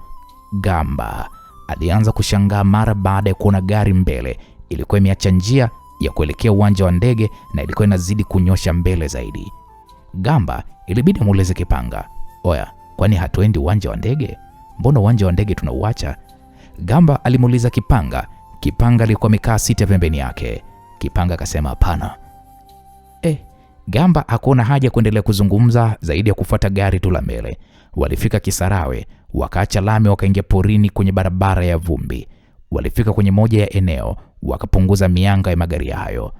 Gamba alianza kushangaa mara baada ya kuona gari mbele ilikuwa imeacha njia ya kuelekea uwanja wa ndege na ilikuwa inazidi kunyosha mbele zaidi. Gamba ilibidi mueleze Kipanga, "Oya, kwani hatuendi uwanja wa ndege? Mbona uwanja wa ndege tunauacha?" Gamba alimuuliza Kipanga. Kipanga alikuwa amekaa sita pembeni yake. Kipanga akasema hapana. Gamba hakuona haja kuendelea kuzungumza zaidi ya kufuata gari tu la mbele. Walifika Kisarawe, wakaacha lami wakaingia porini kwenye barabara ya vumbi. Walifika kwenye moja ya eneo, wakapunguza mianga ya magari hayo.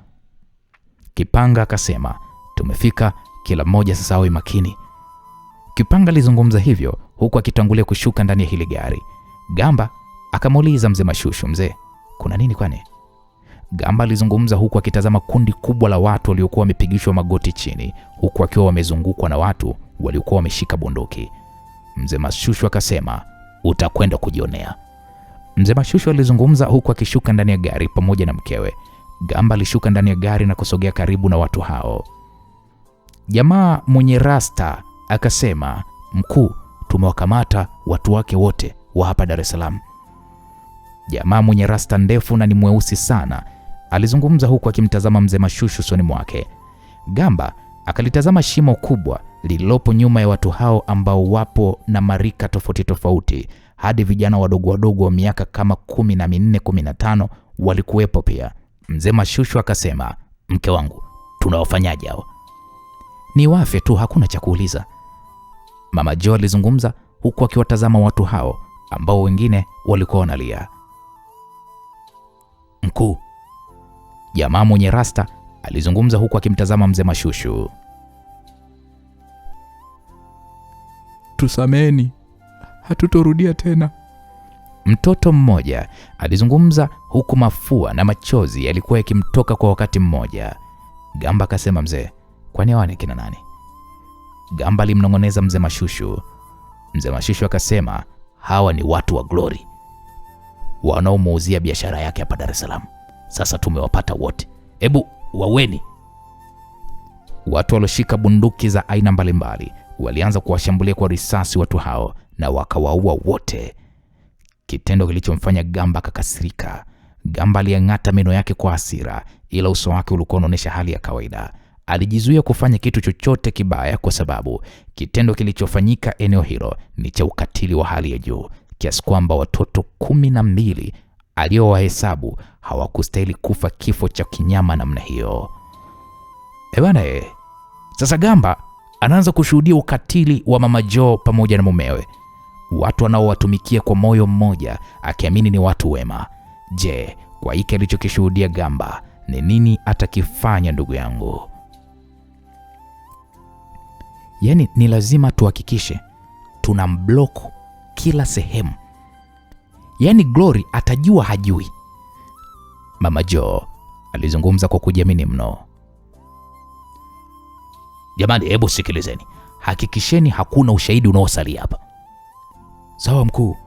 Kipanga akasema, "Tumefika, kila mmoja sasa awe makini." Kipanga alizungumza hivyo huku akitangulia kushuka ndani ya hili gari. Gamba akamuuliza Mzee Mashushu, "Mzee, kuna nini kwani?" Gamba alizungumza huku akitazama kundi kubwa la watu waliokuwa wamepigishwa magoti chini, huku akiwa wamezungukwa na watu waliokuwa wameshika bunduki. Mzee Mashushu akasema, utakwenda kujionea. Mzee Mashushu alizungumza huku akishuka ndani ya gari pamoja na mkewe. Gamba alishuka ndani ya gari na kusogea karibu na watu hao. Jamaa mwenye rasta akasema, mkuu, tumewakamata watu wake wote wa hapa Dar es Salaam. Jamaa mwenye rasta ndefu na ni mweusi sana alizungumza huku akimtazama mzee Mashushu usoni mwake. Gamba akalitazama shimo kubwa lililopo nyuma ya watu hao ambao wapo na marika tofauti tofauti, hadi vijana wadogo wadogo wa miaka kama 14, 15 walikuwepo pia. Mzee Mashushu akasema, mke wangu, tunawafanyaje hao? Ni wafe tu, hakuna cha kuuliza. Mama Jo alizungumza huku akiwatazama watu hao ambao wengine walikuwa wanalia. Mkuu, jamaa mwenye rasta alizungumza huku akimtazama mzee Mashushu. Tusameni, hatutorudia tena. Mtoto mmoja alizungumza huku mafua na machozi yalikuwa yakimtoka kwa wakati mmoja. Gamba akasema, mzee, kwani hawa ni kina nani? Gamba alimnong'oneza mzee Mashushu. Mzee Mashushu akasema, hawa ni watu wa Glory wanaomuuzia biashara yake hapa Dar es Salaam. Sasa tumewapata wote, hebu waweni. Watu walioshika bunduki za aina mbalimbali walianza kuwashambulia kwa risasi watu hao na wakawaua wote, kitendo kilichomfanya Gamba kakasirika. Gamba aliang'ata meno yake kwa hasira, ila uso wake ulikuwa unaonyesha hali ya kawaida. Alijizuia kufanya kitu chochote kibaya kwa sababu kitendo kilichofanyika eneo hilo ni cha ukatili wa hali ya juu, kiasi kwamba watoto 12 aliowahesabu hawakustahili kufa kifo cha kinyama namna hiyo. Bwana, sasa Gamba anaanza kushuhudia ukatili wa Mama Jo pamoja na mumewe, watu wanaowatumikia kwa moyo mmoja akiamini ni watu wema. Je, kwa hiki alichokishuhudia Gamba ni nini atakifanya ndugu yangu? Yaani ni lazima tuhakikishe tunamblock kila sehemu. Yaani Glory atajua hajui. Mama Jo alizungumza kwa kujiamini mno. Jamani, hebu sikilizeni, hakikisheni hakuna ushahidi unaosalia hapa. Sawa mkuu.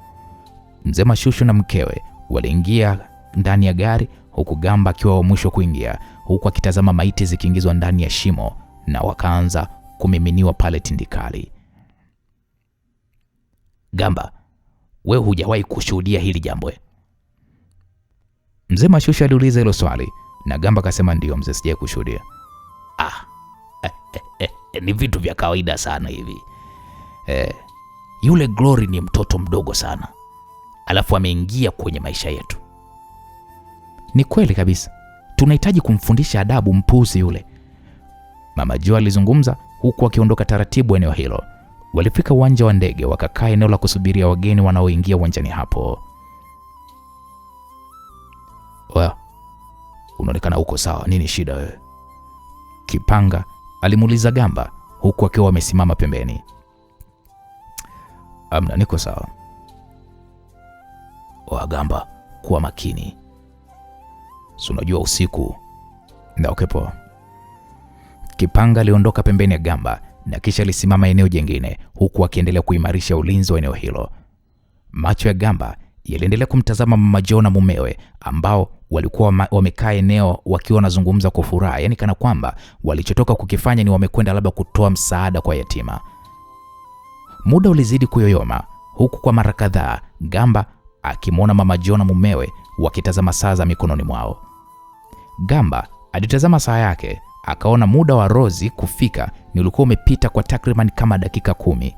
Mzee Mashushu na mkewe waliingia ndani ya gari huku Gamba akiwa wa mwisho kuingia, huku akitazama maiti zikiingizwa ndani ya shimo na wakaanza kumiminiwa pale tindikali. Gamba, wewe hujawahi kushuhudia hili jambo? Mzee Mashushu aliuliza hilo swali na Gamba akasema, ndio mzee, sijawahi kushuhudia. Ni vitu vya kawaida sana hivi. Yule Glory ni mtoto mdogo sana, alafu ameingia kwenye maisha yetu. Ni kweli kabisa, tunahitaji kumfundisha adabu mpuzi yule. Mama Jo alizungumza huku akiondoka taratibu eneo hilo. Walifika uwanja wa ndege, wakakaa eneo la kusubiria wageni wanaoingia uwanjani hapo. Wewe unaonekana uko sawa, nini shida wewe? Kipanga alimuuliza Gamba huku akiwa amesimama pembeni. Amna, niko sawa. Gamba, kuwa makini, si unajua usiku. Na ukepo. Kipanga aliondoka pembeni ya Gamba na kisha alisimama eneo jingine huku akiendelea kuimarisha ulinzi wa eneo hilo. Macho ya Gamba yaliendelea kumtazama Mama Jo na mumewe ambao walikuwa wamekaa eneo wakiwa wanazungumza kwa furaha, yani kana kwamba walichotoka kukifanya ni wamekwenda labda kutoa msaada kwa yatima. Muda ulizidi kuyoyoma huku kwa mara kadhaa Gamba akimwona Mama Jo na mumewe wakitazama saa za mikononi mwao. Gamba alitazama saa yake akaona muda wa Rozi kufika ni ulikuwa umepita kwa takriban kama dakika 10.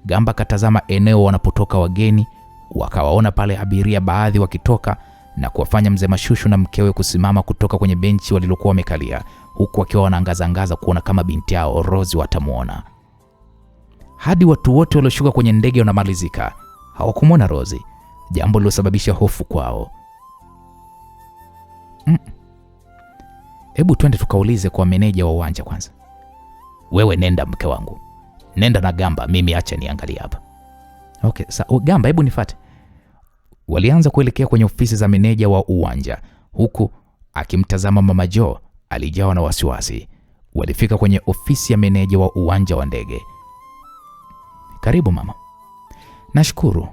Gamba akatazama eneo wanapotoka wageni, wakawaona pale abiria baadhi wakitoka na kuwafanya mzee Mashushu na mkewe kusimama kutoka kwenye benchi walilokuwa wamekalia, huku wakiwa wanaangaza kuona kama binti yao Rozi watamuona. Hadi watu wote walioshuka kwenye ndege wanamalizika, hawakumuona Rozi, jambo lilosababisha hofu kwao. Hebu twende tukaulize kwa meneja wa uwanja kwanza. Wewe nenda mke wangu, nenda na Gamba, mimi acha niangalie hapa. Okay, Gamba hebu nifuate. Walianza kuelekea kwenye ofisi za meneja wa uwanja huku akimtazama Mama Jo alijawa na wasiwasi. Walifika kwenye ofisi ya meneja wa uwanja wa ndege. Karibu mama. Nashukuru,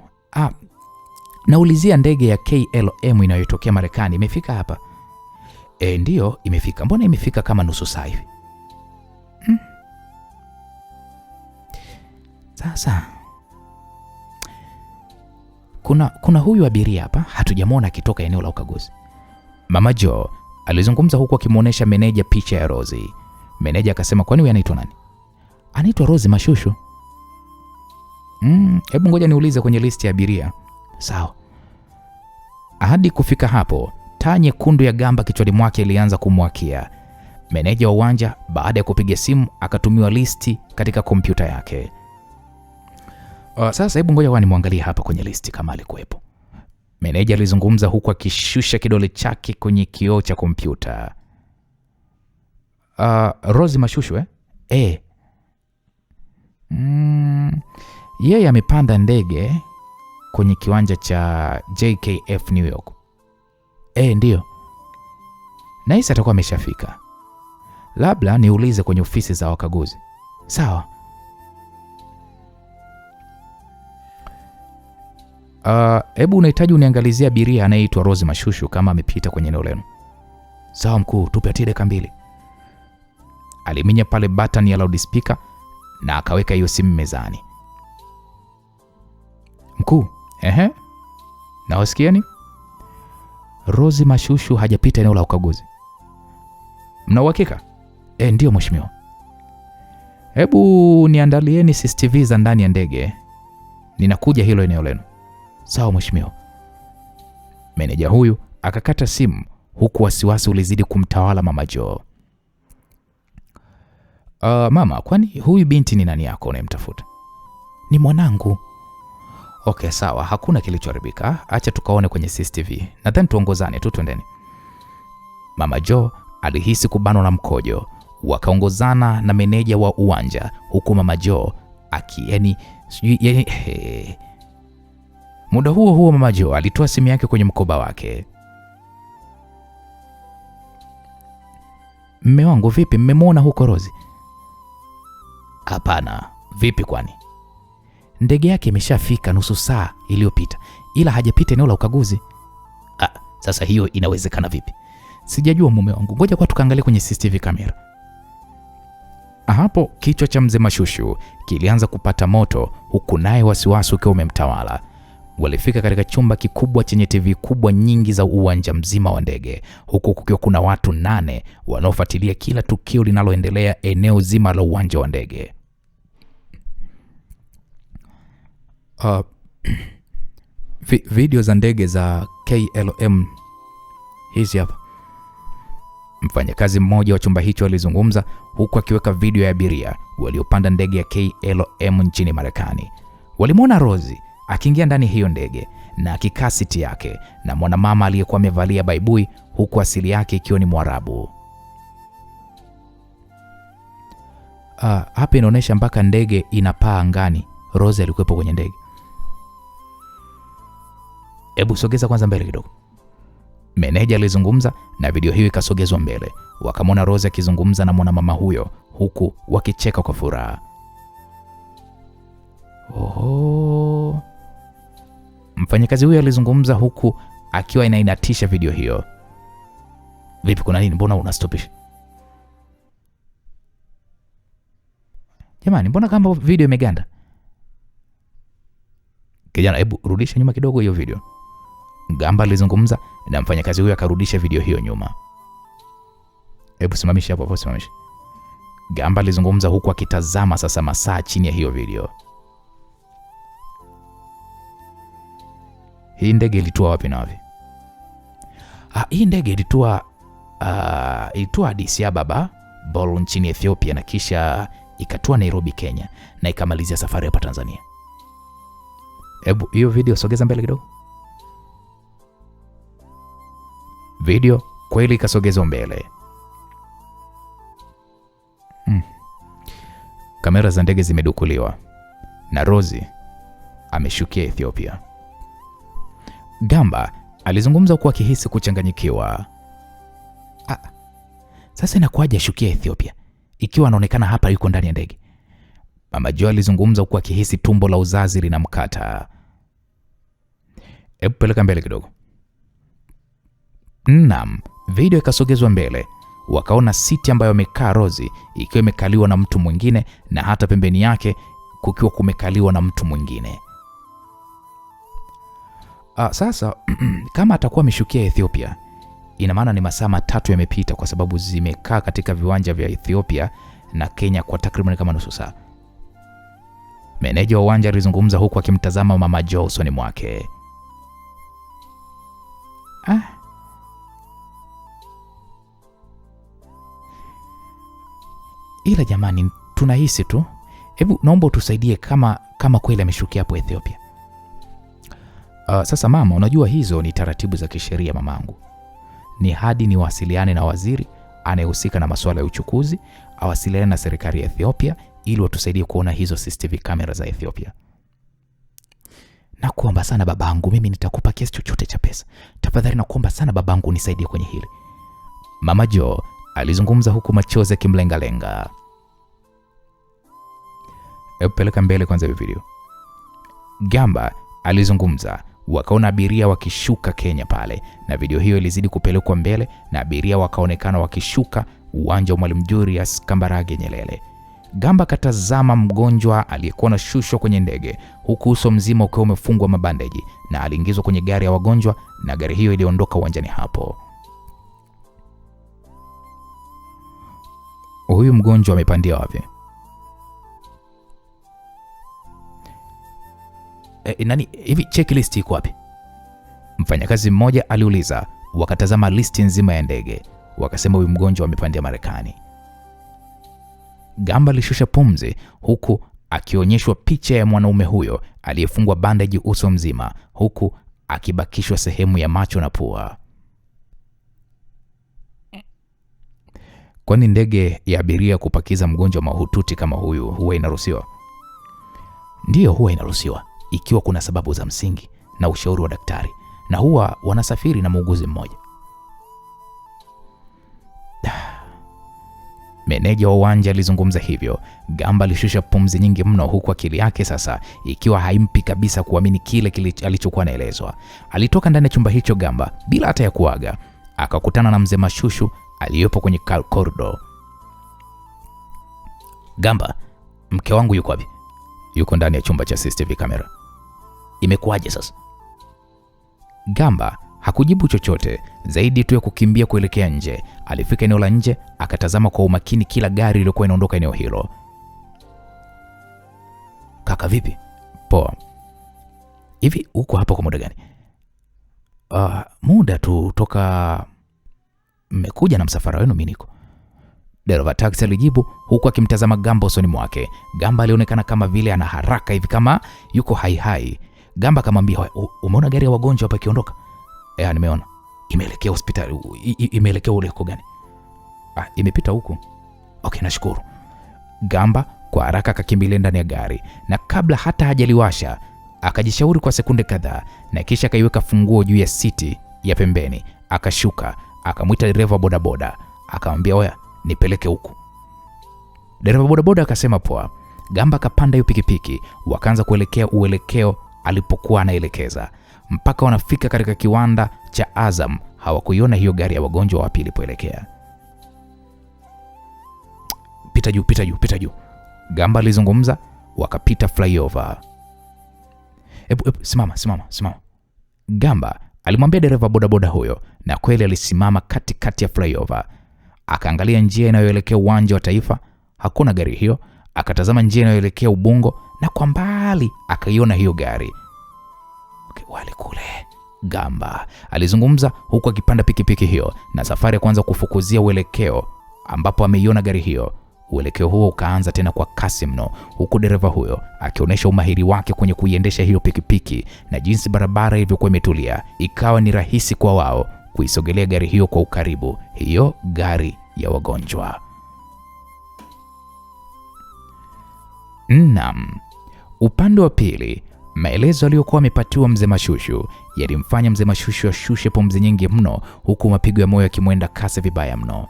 Naulizia ndege ya KLM inayotokea Marekani imefika hapa? Ndiyo, imefika. Mbona imefika kama nusu saa hivi? Sasa kuna huyu abiria hapa, hatujamwona akitoka eneo la ukaguzi. Mama Joe alizungumza huku akimwonyesha meneja picha ya Rozi. Meneja akasema, kwani huyu anaitwa nani? Anaitwa Rozi Mashushu. Hebu ngoja niulize kwenye listi ya abiria. Sawa. Hadi kufika hapo, taa nyekundu ya gamba kichwani mwake ilianza kumwakia. Meneja wa uwanja baada ya kupiga simu akatumiwa listi katika kompyuta yake. Sasa hebu ngoja nimwangalie hapa kwenye listi kama alikuwepo. Meneja alizungumza huku akishusha kidole chake kwenye kioo cha kompyuta. Rozi Mashushu yeye amepanda ndege kwenye kiwanja cha JKF New York. Ndiyo. Naisi atakuwa ameshafika. Labda niulize kwenye ofisi za wakaguzi. Sawa. Hebu unahitaji uniangalizia abiria anayeitwa Rozi Mashushu kama amepita kwenye eneo lenu. Sawa mkuu, tupe dakika 2. Aliminya pale button ya loudspeaker na akaweka hiyo simu mezani. Mkuu, na wasikieni? Rozi Mashushu hajapita eneo la ukaguzi. Mna uhakika? Ndiyo mheshimiwa. Hebu niandalieni CCTV za ndani ya ndege. Ninakuja hilo eneo lenu. Sawa mheshimiwa. Meneja huyu akakata simu huku wasiwasi ulizidi kumtawala Mama Joe. Mama, kwani huyu binti ni nani yako unayemtafuta? Ni mwanangu. Okay, sawa, hakuna kilichoharibika. Acha tukaone kwenye CCTV. Nadhani tuongozane tu, twendeni. Mama Joe alihisi kubanwa na mkojo. Wakaongozana na meneja wa uwanja huku Mama Joe Muda huo Mama Joe alitoa simu yake kwenye mkoba wake. Mme wangu, vipi, mmemwona huko Rozi? Hapana. Vipi kwani? Ndege yake imeshafika nusu saa iliyopita, ila hajapita eneo la ukaguzi. Sasa hiyo inawezekana vipi? Sijajua mume wangu. Ngoja kwa tukaangalie kwenye CCTV kamera. Hapo kichwa cha mzee Mashushu kilianza kupata moto huku naye wasiwasi ukiwa umemtawala. Walifika katika chumba kikubwa chenye TV kubwa nyingi za uwanja mzima wa ndege, huku kukiwa kuna watu 8 wanaofuatilia kila tukio linaloendelea eneo zima la uwanja wa ndege. Video za ndege za KLM hizi hapa. Mfanyakazi mmoja wa chumba hicho alizungumza huku akiweka video ya abiria waliopanda ndege ya KLM nchini Marekani. Walimwona Rozi akiingia ndani hiyo ndege na akikaa siti yake na mwanamama aliyekuwa amevalia baibui huku asili yake ikiwa ni Mwarabu. Hapa inaonyesha mpaka ndege inapaa angani. Rozi alikuwepo kwenye ndege. Hebu sogeza kwanza mbele kidogo. Meneja alizungumza na video hiyo ikasogezwa mbele. Wakamwona Rozi akizungumza na mwanamama huyo huku wakicheka kwa furaha. Mfanyakazi huyo alizungumza huku akiwa inainatisha video hiyo. Vipi, kuna nini? Mbona unastopisha? Jamani, mbona kama video imeganda? Kijana, hebu rudisha nyuma kidogo hiyo video. Gamba alizungumza na mfanyakazi huyo akarudisha video hiyo nyuma. Hebu simamisha hapo, simamisha. Gamba alizungumza huku akitazama sasa masaa chini ya hiyo video. Hii ndege ilitua wapi na wapi? Hii ndege ilitua Addis Ababa, Bolu nchini Ethiopia, na kisha ikatua Nairobi, Kenya, na ikamalizia safari hapa Tanzania. Hebu hiyo video sogeza mbele kidogo. Video kweli ikasogezwa mbele. Kamera za ndege zimedukuliwa na Rozi ameshukia Ethiopia. Gamba alizungumza huku akihisi kuchanganyikiwa. Sasa inakuwaje ashukia Ethiopia ikiwa anaonekana hapa yuko ndani ya ndege? Mama Joe alizungumza huku akihisi tumbo la uzazi linamkata. Hebu peleka mbele kidogo. Naam, video ikasogezwa mbele. Wakaona siti ambayo amekaa Rozi ikiwa imekaliwa na mtu mwingine na hata pembeni yake kukiwa kumekaliwa na mtu mwingine. Sasa kama atakuwa ameshukia Ethiopia, ina maana ni masaa 3 yamepita, kwa sababu zimekaa katika viwanja vya Ethiopia na Kenya kwa takriban kama nusu saa. Meneja wa uwanja alizungumza huku akimtazama Mama Joe usoni mwake. Ila jamani, tunahisi tu. Hebu naomba utusaidie kama kweli ameshukia hapo Ethiopia. Sasa mama, unajua hizo ni taratibu za kisheria mamangu. Ni hadi niwasiliane na waziri anayehusika na masuala ya uchukuzi, awasiliane na serikali ya Ethiopia ili watusaidie kuona hizo CCTV kamera za Ethiopia. Nakuomba sana babangu, mimi nitakupa kiasi chochote cha pesa. Tafadhali nakuomba sana babangu, unisaidie kwenye hili. Mama Joe alizungumza huku machozi yakimlengalenga. Peleka mbele kwanza video. Gamba alizungumza, wakaona abiria wakishuka Kenya pale, na video hiyo ilizidi kupelekwa mbele na abiria wakaonekana wakishuka uwanja wa Mwalimu Julius Kambarage Nyerere. Gamba katazama mgonjwa aliyekuwa na shushwa kwenye ndege, huku uso mzima ukiwa umefungwa mabandeji, na aliingizwa kwenye gari ya wagonjwa na gari hiyo iliondoka uwanjani hapo. Huyu mgonjwa amepandia wapi? Nani hivi, checklist iko wapi? Mfanyakazi mmoja aliuliza. Wakatazama listi nzima ya ndege, wakasema huyu mgonjwa amepandia Marekani. Gamba alishusha pumzi huku akionyeshwa picha ya mwanaume huyo aliyefungwa bandaji uso mzima, huku akibakishwa sehemu ya macho na pua. Kwani ndege ya abiria kupakiza mgonjwa mahututi kama huyu huwa inaruhusiwa? Ndiyo, huwa inaruhusiwa ikiwa kuna sababu za msingi na ushauri wa daktari, na huwa wanasafiri na muuguzi mmoja. Meneja wa uwanja alizungumza hivyo. Gamba alishusha pumzi nyingi mno, huku akili yake sasa ikiwa haimpi kabisa kuamini kile alichokuwa anaelezwa. Alitoka ndani ya chumba hicho Gamba bila hata ya kuaga, akakutana na mzee Mashushu aliyepo kwenye corridor. Gamba, mke wangu yuko wapi? Yuko ndani ya chumba cha CCTV kamera. Imekuwaje sasa? Gamba hakujibu chochote zaidi tu ya kukimbia kuelekea nje. Alifika eneo la nje, akatazama kwa umakini kila gari lililokuwa inaondoka eneo hilo. Kaka vipi? Poa. Hivi uko hapa kwa muda gani? Muda tu toka mmekuja na msafara wenu mimi niko. Dereva taxi alijibu huku akimtazama Gamba usoni mwake. Gamba alionekana kama vile ana haraka hivi, kama yuko hai. Gamba akamwambia, umeona gari ya wagonjwa hapa ikiondoka? Nimeona. Imeelekea hospitali. Imeelekea ule huko gani? Imepita huko. Okay, nashukuru. Gamba kwa haraka akakimbilia ndani ya gari, na kabla hata hajaliwasha akajishauri kwa sekunde kadhaa, na kisha akaiweka funguo juu ya siti ya pembeni. Akashuka, akamwita dereva bodaboda, akamwambia, oya, nipeleke huku. Dereva bodaboda akasema poa. Gamba akapanda hiyo pikipiki, wakaanza kuelekea uelekeo alipokuwa anaelekeza. Mpaka wanafika katika kiwanda cha Azam, hawakuiona hiyo gari ya wagonjwa wapi ilipoelekea. Pita juu. Gamba alizungumza, wakapita flyover. Simama. Gamba alimwambia dereva bodaboda huyo, na kweli alisimama katikati ya flyover. Akaangalia njia inayoelekea uwanja wa Taifa, hakuna gari hiyo. Akatazama njia inayoelekea Ubungo, na kwa mbali akaiona hiyo gari. Okay, wale kule. Gamba alizungumza huku akipanda pikipiki hiyo, na safari ya kwanza kufukuzia uelekeo ambapo ameiona gari hiyo. Uelekeo huo ukaanza tena kwa kasi mno, huku dereva huyo akionyesha umahiri wake kwenye kuiendesha hiyo pikipiki, na jinsi barabara ilivyokuwa imetulia, ikawa ni rahisi kwa wao kuisogelea gari hiyo kwa ukaribu, hiyo gari ya wagonjwa. Naam. Upande wa pili, maelezo aliyokuwa amepatiwa mzee Mashushu yalimfanya mzee Mashushu ashushe pumzi nyingi mno, huku mapigo ya moyo yakimwenda kasi vibaya mno.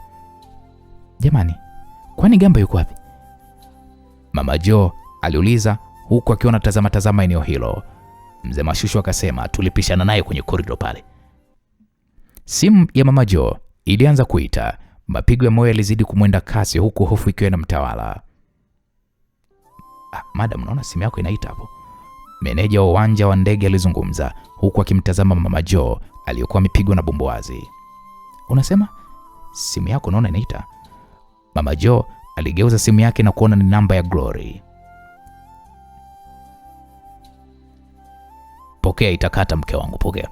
Jamani, kwani Gamba yuko wapi? Mama Joe aliuliza huku akiwa anatazama eneo hilo. Mzee Mashushu akasema tulipishana naye kwenye korido pale. Simu ya Mama Jo ilianza kuita. Mapigo ya moyo yalizidi kumwenda kasi huku hofu ikiwa inamtawala. Madam, naona simu yako inaita hapo. Meneja wa uwanja wa ndege alizungumza huku akimtazama Mama Jo aliyokuwa amepigwa na bumbuazi. Unasema simu yako naona inaita? Mama Jo aligeuza simu yake na kuona ni namba ya Glory. Pokea, itakata mke wangu, pokea.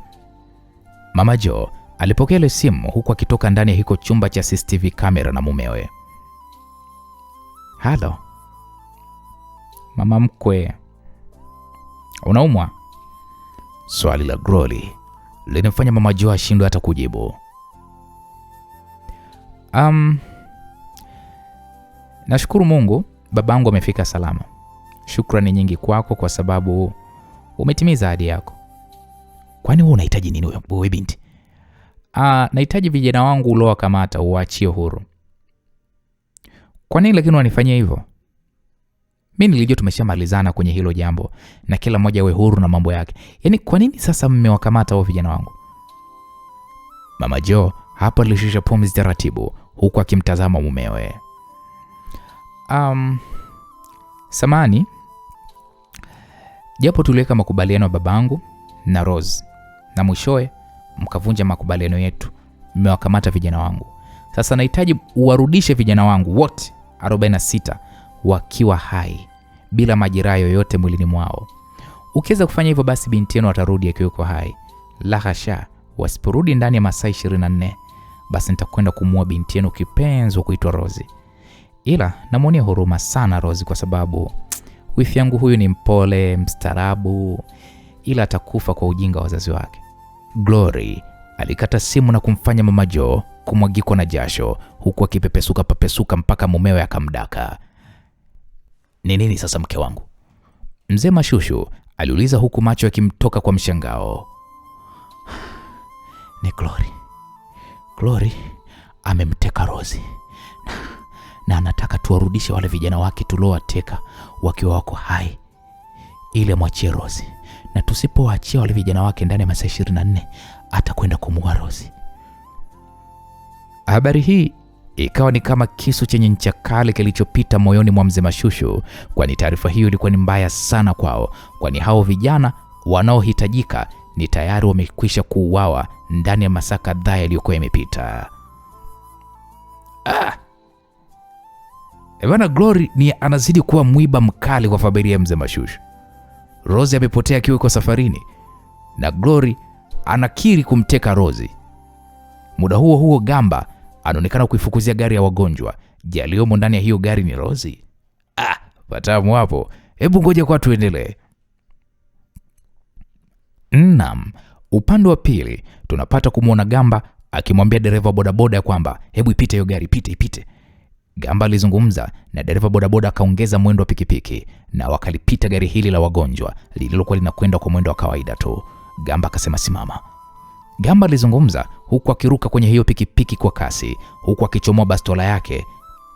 Mama Jo alipokea ile simu huku akitoka ndani ya hiko chumba cha CCTV kamera na mumewe. Halo mama mkwe, unaumwa? Swali la Glory linamfanya Mama Jo ashindwe hata kujibu. Nashukuru Mungu babangu amefika salama. Shukrani nyingi kwako kwa sababu umetimiza ahadi yako. Kwani wewe unahitaji nini wewe binti? Nahitaji vijana wangu uliowakamata uachie huru. Kwa nini lakini unanifanyia hivyo? Mimi nilijua tumeshamalizana kwenye hilo jambo na kila mmoja awe huru na mambo yake. Yaani kwa nini sasa mmewakamata wao vijana wangu? Mama Jo hapa alishusha pumzi taratibu huku akimtazama mumewe. Samani, japo tuliweka makubaliano ya babangu na Rose na mwishowe mkavunja makubaliano yetu, mmewakamata vijana wangu. Sasa nahitaji uwarudishe vijana wangu wote 46 wakiwa hai bila majeraha yoyote mwilini mwao. Ukiweza kufanya hivyo basi binti yenu atarudi akiwa hai. La hasha, wasiporudi ndani ya masaa 24 basi nitakwenda kumuua binti yenu kipenzi kuitwa Rose. Ila namuonea huruma sana Rose kwa sababu wifi yangu huyu ni mpole, mstarabu, ila atakufa kwa ujinga wa wazazi wake. Glory alikata simu na kumfanya Mama Jo kumwagikwa na jasho huku akipepesuka mpaka mumewe akamdaka. Ni nini sasa mke wangu? Mzee Mashushu aliuliza huku macho yakimtoka kwa mshangao. Ni Glory amemteka Rose na anataka tuwarudishe wale vijana wake tuliowateka wakiwa wako hai ili amwachie Rose, na tusipowaachia wale vijana wake ndani ya masaa 24 atakwenda kumuua Rose. Habari hii ikawa ni kama kisu chenye ncha kali kilichopita moyoni mwa Mzee Mashushu, kwani taarifa hiyo ilikuwa ni mbaya sana kwao, kwani hao vijana wanaohitajika ni tayari wamekwisha kuuawa ndani ya masaa kadhaa yaliyokuwa yamepita. Bwana Glory ni anazidi kuwa mwiba mkali kwa familia ya Mzee Mashushu. Rose amepotea akiwa yuko safarini na Glory anakiri kumteka Rose. Muda huo Gamba anaonekana kuifukuzia gari ya wagonjwa. Je, aliyomo ndani ya hiyo gari ni Rose? Patamu hapo. Hebu ngoja kwa tuendelee. Naam, upande wa pili tunapata kumuona Gamba akimwambia dereva bodaboda ya kwamba hebu ipite hiyo gari, ipite. Gamba alizungumza na dereva bodaboda akaongeza mwendo wa pikipiki na wakalipita gari hili la wagonjwa lililokuwa linakwenda kwa mwendo wa kawaida tu. Gamba akasema simama. Gamba alizungumza huku akiruka kwenye hiyo pikipiki kwa kasi, huku akichomoa bastola yake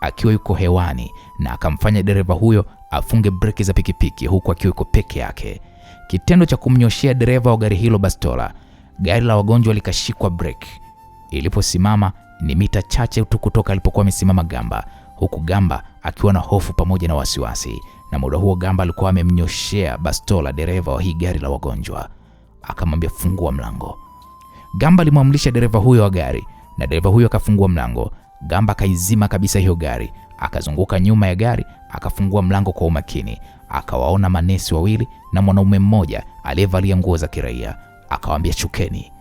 akiwa yuko hewani, na akamfanya dereva huyo afunge breki za pikipiki huku akiwa yuko peke yake. Kitendo cha kumnyoshia dereva wa gari hilo bastola, gari la wagonjwa likashikwa breki. Iliposimama ni mita chache tu kutoka alipokuwa amesimama Gamba, huku Gamba akiwa na hofu pamoja na wasiwasi. Na muda huo Gamba alikuwa amemnyoshea bastola dereva wa hii gari la wagonjwa, akamwambia fungua mlango. Gamba alimwamrisha dereva huyo wa gari na dereva huyo akafungua mlango. Gamba kaizima kabisa hiyo gari, akazunguka nyuma ya gari, akafungua mlango kwa umakini. Akawaona manesi wawili na mwanaume mmoja aliyevalia nguo za kiraia, akawaambia chukeni.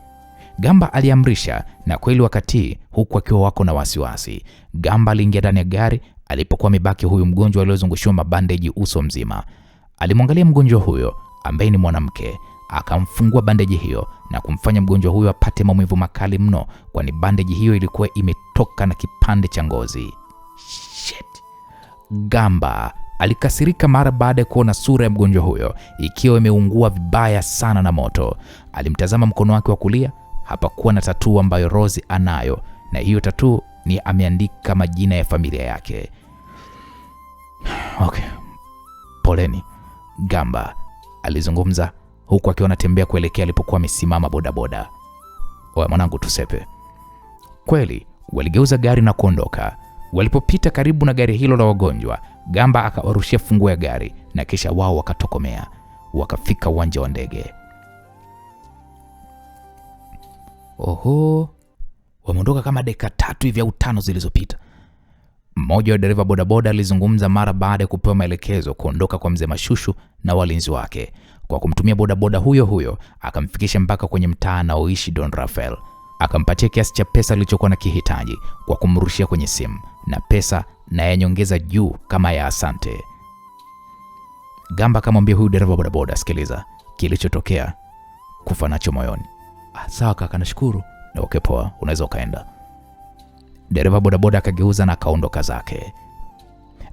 Gamba aliamrisha na kweli wakati huku akiwa wako na wasiwasi. Gamba aliingia ndani ya gari alipokuwa amebaki huyu mgonjwa aliyozungushiwa mabandeji uso mzima. Alimwangalia mgonjwa huyo ambaye ni mwanamke, akamfungua bandeji hiyo na kumfanya mgonjwa huyo apate maumivu makali mno, kwani bandeji hiyo ilikuwa imetoka na kipande cha ngozi. Shit. Gamba alikasirika mara baada ya kuona sura ya mgonjwa huyo ikiwa imeungua vibaya sana na moto. Alimtazama mkono wake wa kulia, hapakuwa na tatuu ambayo Rose anayo, na hiyo tatuu ni ameandika majina ya familia yake. Okay, poleni, Gamba alizungumza huku akiwa anatembea kuelekea alipokuwa amesimama bodaboda. Oya mwanangu, tusepe. Kweli waligeuza gari na kuondoka. Walipopita karibu na gari hilo la wagonjwa, Gamba akawarushia funguo ya gari na kisha wao wakatokomea. Wakafika uwanja wa ndege. Oho, wameondoka kama dakika 3 hivi au 5 zilizopita. Mmoja wa dereva bodaboda alizungumza mara baada ya kupewa maelekezo kuondoka kwa mzee Mashushu na walinzi wake. Kwa kumtumia bodaboda huyo akamfikisha mpaka kwenye mtaa anaoishi Don Rafael. Akampatia kiasi cha pesa alichokuwa na kihitaji kwa kumrushia kwenye simu, na pesa na ya nyongeza juu kama ya asante. Gamba akamwambia huyu dereva bodaboda, sikiliza, kilichotokea kufa nacho moyoni. Sawa kaka, nashukuru. Na okay, poa, unaweza ukaenda. Dereva bodaboda akageuza na akaondoka zake.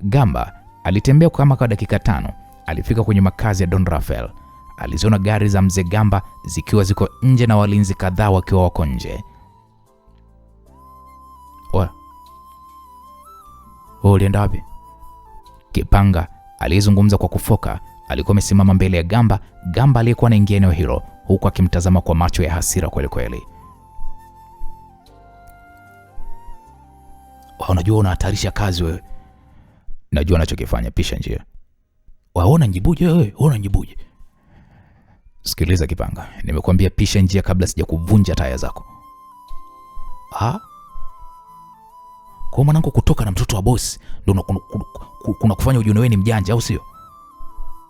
Gamba alitembea kama kwa dakika 5. Alifika kwenye makazi ya Don Rafael. Aliziona gari za mzee Gamba zikiwa ziko nje na walinzi kadhaa wakiwa wako nje. Wewe ulienda wapi? Kipanga aliyezungumza kwa kufoka alikuwa amesimama mbele ya Gamba. Gamba aliyekuwa anaingia eneo hilo huku akimtazama kwa macho ya hasira kweli kweli. Unajua unahatarisha kazi wewe. Najua unachokifanya, pisha njia. Waona njibuje wewe? Waona njibuje? Sikiliza Kipanga, nimekuambia pisha njia kabla sija kuvunja taya zako. Kwa mwanangu kutoka na mtoto wa boss ndio kuna kufanya ujione wewe ni mjanja au sio?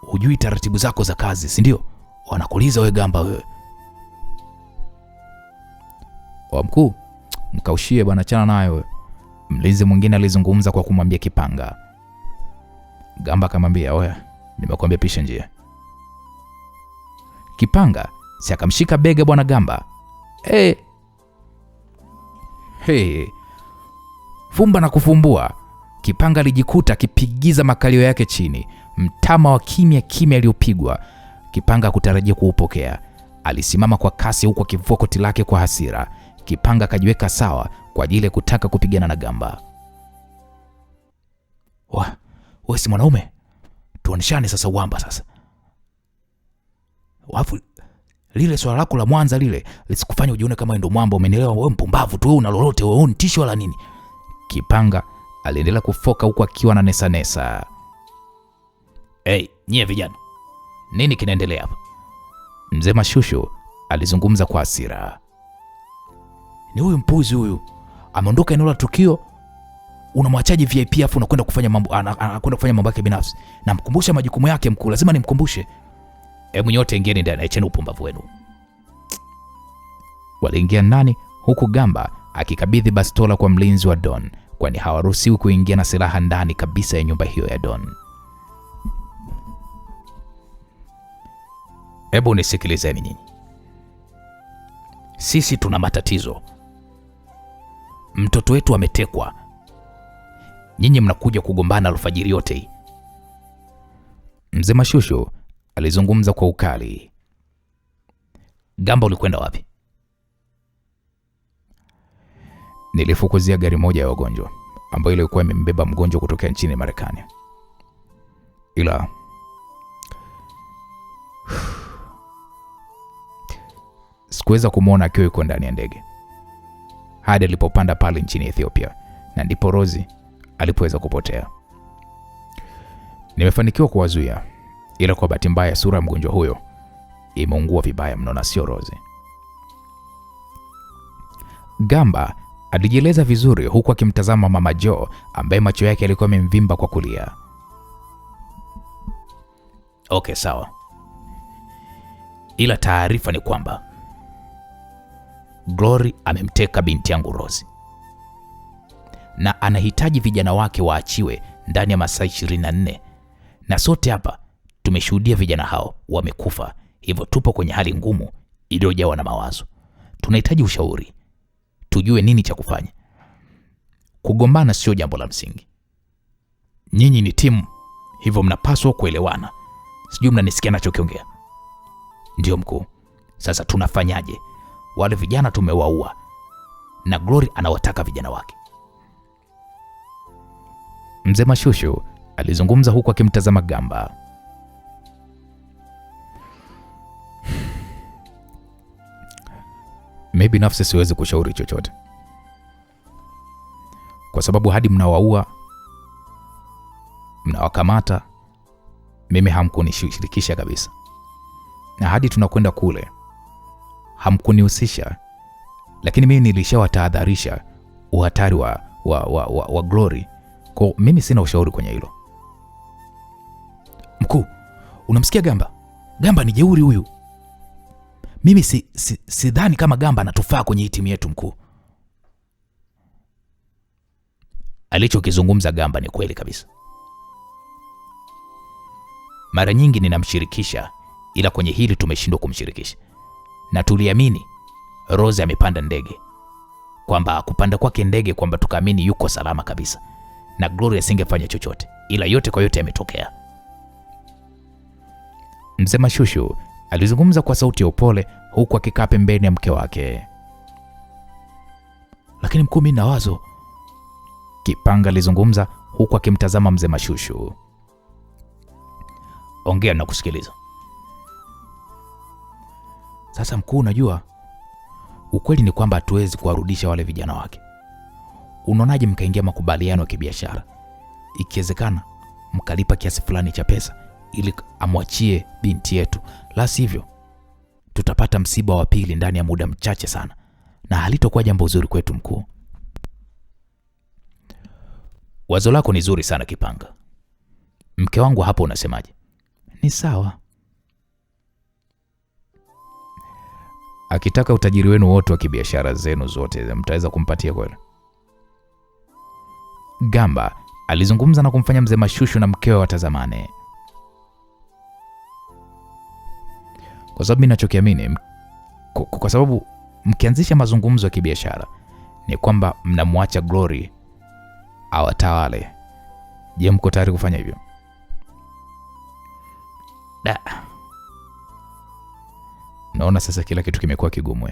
Hujui taratibu zako za kazi, si ndio? Wanakuuliza wewe Gamba wewe. Wa mkuu, mkaushie bwana, achana nayo wewe. Mlinzi mwingine alizungumza kwa kumwambia Kipanga. Gamba akamwambia, "Oya, nimekuambia pisha njia." Kipanga si akamshika bega bwana Gamba. Fumba na kufumbua. Kipanga alijikuta akipigiza makalio yake chini. Mtama wa kimya aliyopigwa Kipanga kutarajia kuupokea. Alisimama kwa kasi huku akivua koti lake kwa hasira. Kipanga akajiweka sawa kwa ajili ya kutaka kupigana na Gamba. Wewe si mwanaume? Tuoneshane sasa uamba sasa. Wafu lile swala lako la Mwanza lile lisikufanya ujione kama ndo mwamba, umenielewa? Wewe mpumbavu tu, una lolote wewe, unitishe wala nini? Kipanga aliendelea kufoka huku akiwa na nesa. Nyie vijana, nini kinaendelea hapa? Mzee Mashushu alizungumza kwa hasira. Ni huyu mpuzi huyu. Ameondoka eneo la tukio. Unamwachaje VIP afu unakwenda kufanya mambo, anakwenda kufanya mambo yake binafsi. Na mkumbusha majukumu yake mkuu, lazima nimkumbushe. Hebu nyote ingieni ndani, acheni upumbavu wenu. Waliingia ndani huku Gamba akikabidhi bastola kwa mlinzi wa Don, kwani hawaruhusiwi kuingia na silaha ndani kabisa ya nyumba hiyo ya Don. Hebu nisikilizeni nyinyi. Sisi tuna matatizo. Mtoto wetu ametekwa. Nyinyi mnakuja kugombana alfajiri yote hii. Mzee Mashushu alizungumza kwa ukali. Gamba, ulikwenda wapi? Nilifukuzia gari moja ya wagonjwa ambayo ilikuwa imembeba mgonjwa kutokea nchini Marekani. Ila sikuweza kumwona akiwa yuko ndani ya ndege hadi alipopanda pale nchini Ethiopia, na ndipo Rozi alipoweza kupotea. Nimefanikiwa kuwazuia, ila kwa bahati mbaya sura ya mgonjwa huyo imeungua vibaya mno na sio Rozi. Gamba alijieleza vizuri huku akimtazama Mama Joe ambaye macho yake yalikuwa yamemvimba kwa kulia. Okay, sawa. Ila taarifa ni kwamba Glory amemteka binti yangu Rozi, na anahitaji vijana wake waachiwe ndani ya masaa 24. Na sote hapa tumeshuhudia vijana hao wamekufa, hivyo tupo kwenye hali ngumu iliyojawa na mawazo. Tunahitaji ushauri, tujue nini cha kufanya. Kugombana sio jambo la msingi. Nyinyi ni timu, hivyo mnapaswa kuelewana. Sijui mnanisikia nachokiongea? Ndio mkuu. Sasa tunafanyaje? Wale vijana tumewaua na Glory anawataka vijana wake. Mzee Mashushu alizungumza huku akimtazama Gamba. Mimi binafsi siwezi kushauri chochote, kwa sababu hadi mnawaua, mnawakamata, mimi hamkunishirikisha kabisa, na hadi tunakwenda kule hamkunihusisha. Lakini mimi nilishawatahadharisha uhatari wa Glory, kwa mimi sina ushauri kwenye hilo. Mkuu, unamsikia Gamba? Gamba ni jeuri huyu. Mimi sidhani kama Gamba anatufaa kwenye hii timu yetu mkuu. Alichokizungumza Gamba ni kweli kabisa. Mara nyingi ninamshirikisha, ila kwenye hili tumeshindwa kumshirikisha. Na tuliamini Rose amepanda ndege, kwamba kupanda kwake ndege kwamba tukaamini yuko salama kabisa na Glory asingefanya chochote, ila yote kwa yote yametokea. Mzee Mashushu alizungumza kwa sauti ya upole huku akikaa pembeni ya mke wake. Lakini mkuu, mimi na wazo. Kipanga alizungumza huku akimtazama mzee Mashushu. Ongea na kusikiliza. Sasa mkuu, unajua ukweli ni kwamba hatuwezi kuwarudisha wale vijana wake. Unaonaje mkaingia makubaliano ya kibiashara? Ikiwezekana mkalipa kiasi fulani cha pesa ili amwachie binti yetu, la sivyo tutapata msiba wa pili ndani ya muda mchache sana, na halitokuwa jambo zuri kwetu mkuu. Wazo lako ni zuri sana Kipanga. Mke wangu hapo, unasemaje? Ni sawa. Akitaka utajiri wenu wote wa kibiashara zenu zote mtaweza kumpatia kweli? Gamba alizungumza na kumfanya mzee Mashushu na mkewe watazamane. Kwa sababu mimi ninachokiamini, kwa sababu mkianzisha mazungumzo ya kibiashara ni kwamba mnamwacha Glory awatawale. Je, mko tayari kufanya hivyo? Naona sasa kila kitu kimekuwa kigumu.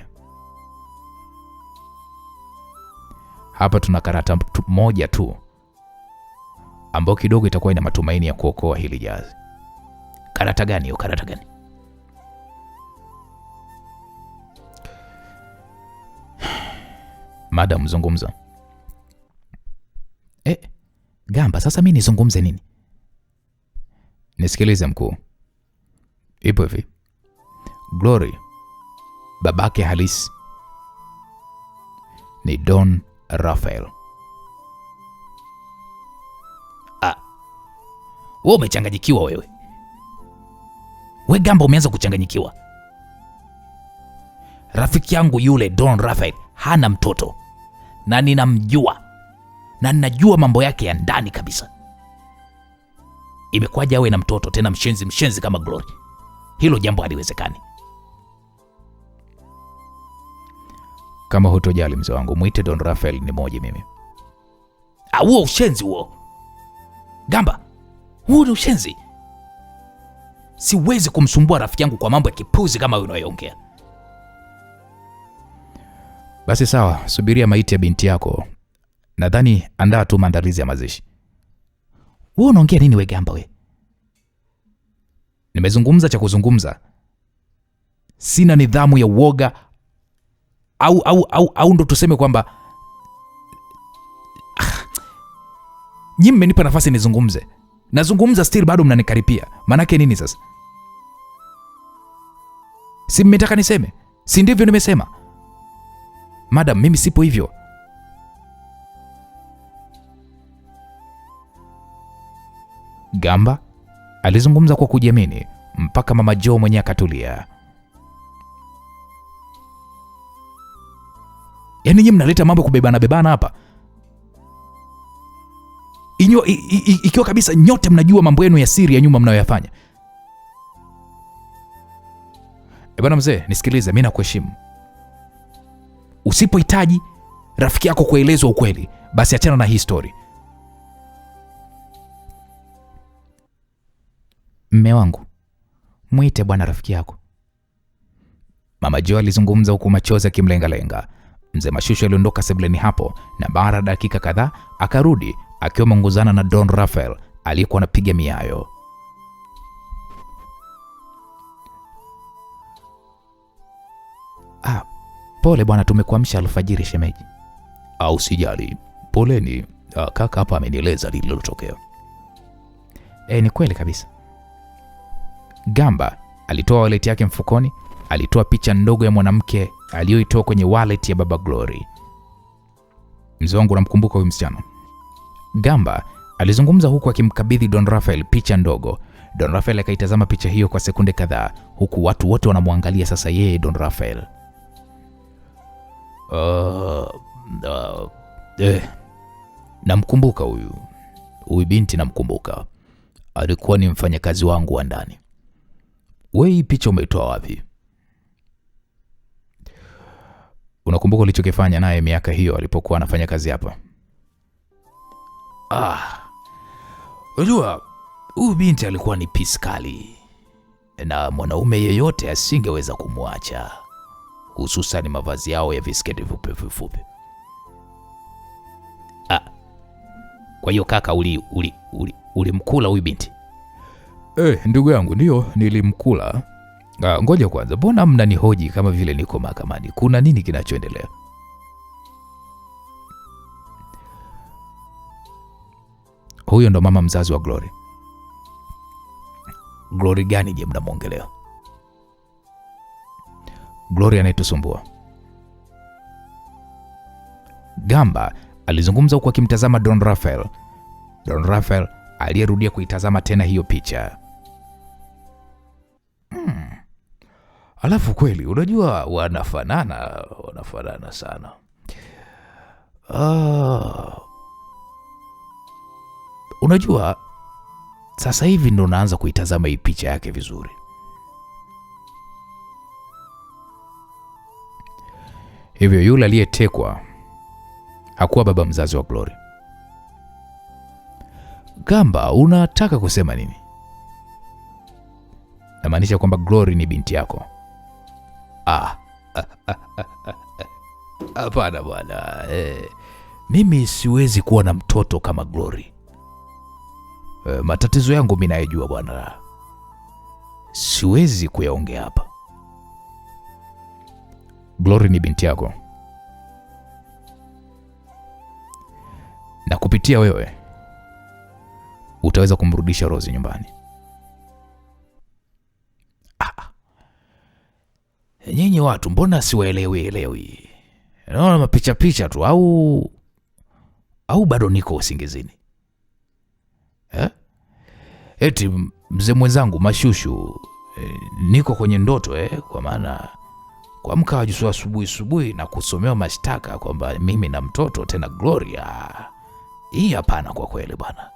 Hapa tuna karata moja tu ambayo kidogo itakuwa ina matumaini ya kuokoa hili jazi. Karata gani hiyo? Karata gani? Madam, zungumza. Gamba, sasa mimi nizungumze nini? Nisikilize mkuu. Ipo hivi. Glory, babake halisi ni Don Rafael. Wewe umechanganyikiwa wewe. Wewe Gamba, umeanza kuchanganyikiwa. Rafiki yangu yule Don Rafael hana mtoto, na ninamjua na ninajua mambo yake ya ndani kabisa. Imekwaje awe na mtoto tena mshenzi kama Glory? Hilo jambo haliwezekani. Kama hutojali mzee wangu, muite Don Rafael ni moja mimi. Huo ushenzi huo. Gamba, huo ni ushenzi. Siwezi kumsumbua rafiki yangu kwa mambo ya kipuzi kama unayoongea. Basi sawa, subiria maiti ya binti yako. Nadhani andaa tu maandalizi ya mazishi. Wewe unaongea nini we Gamba we? Nimezungumza cha kuzungumza. Sina nidhamu ya uoga au ndo tuseme kwamba nyinyi mmenipa nafasi nizungumze. Nazungumza still bado mnanikaripia. Manake nini sasa? Si mmetaka niseme? Si ndivyo nimesema? Madam, mimi sipo hivyo. Gamba alizungumza kwa kujiamini mpaka Mama Joe mwenyewe akatulia. Yaani nyinyi mnaleta mambo kubebana hapa. Ikiwa kabisa nyote mnajua mambo yenu ya siri ya nyuma mnayoyafanya. Bwana mzee, nisikilize, mimi nakuheshimu. Usipohitaji rafiki yako kuelezwa ukweli, basi achana na hii story. Mme wangu, muite bwana rafiki yako. Mama Joe alizungumza huku machozi akimlengalenga. Mzee Mashushu aliondoka sebuleni hapo, na baada ya dakika kadhaa akarudi akiwa ameongozana na Don Rafael aliyekuwa anapiga miayo. Pole bwana, tumekuamsha alfajiri shemeji. Au sijali, poleni. Kaka hapa amenieleza lililotokea. Ni kweli kabisa. Gamba alitoa wallet yake mfukoni, alitoa picha ndogo ya mwanamke aliyoitoa kwenye wallet ya baba Glory. Mzee wangu, unamkumbuka huyu msichana? Gamba alizungumza huku akimkabidhi Don Rafael picha ndogo. Don Rafael akaitazama picha hiyo kwa sekunde kadhaa, huku watu wote wanamwangalia sasa yeye Don Rafael. Namkumbuka huyu binti, namkumbuka. Alikuwa ni mfanyakazi wangu wa ndani. Wewe hii picha umeitoa wapi? Unakumbuka ulichokifanya naye miaka hiyo alipokuwa anafanya kazi hapa? Unajua huyu binti alikuwa ni piskali na mwanaume yeyote asingeweza kumwacha, hususan mavazi yao ya visketi vifupi. Kwa hiyo kaka, ulimkula huyu binti? Ndugu yangu, ndio nilimkula. Ngoja kwanza, mbona mnanihoji kama vile niko mahakamani? Kuna nini kinachoendelea? Huyo ndo mama mzazi wa Glory. Glory gani je mnamwongelea? Glory anayetusumbua. Gamba alizungumza huku akimtazama Don Rafael. Don Rafael aliyerudia kuitazama tena hiyo picha. Alafu kweli, unajua wanafanana sana. Unajua sasa hivi ndo naanza kuitazama hii picha yake vizuri. Hivyo yule aliyetekwa hakuwa baba mzazi wa Glory. Gamba, unataka kusema nini? Namaanisha kwamba Glory ni binti yako. Hapana bwana. Mimi siwezi kuwa na mtoto kama Glory. Matatizo yangu mimi nayajua bwana. Siwezi kuyaongea hapa. Glory ni binti yako. Na kupitia wewe utaweza kumrudisha Rose nyumbani. Nyinyi watu mbona siwaelewi? Naona mapicha tu au bado niko usingizini? Eti mzee mwenzangu Mashushu, niko kwenye ndoto kwa maana kuamka wajua asubuhi na kusomewa mashtaka kwamba mimi na mtoto tena Glory. Hii hapana kwa kweli bwana.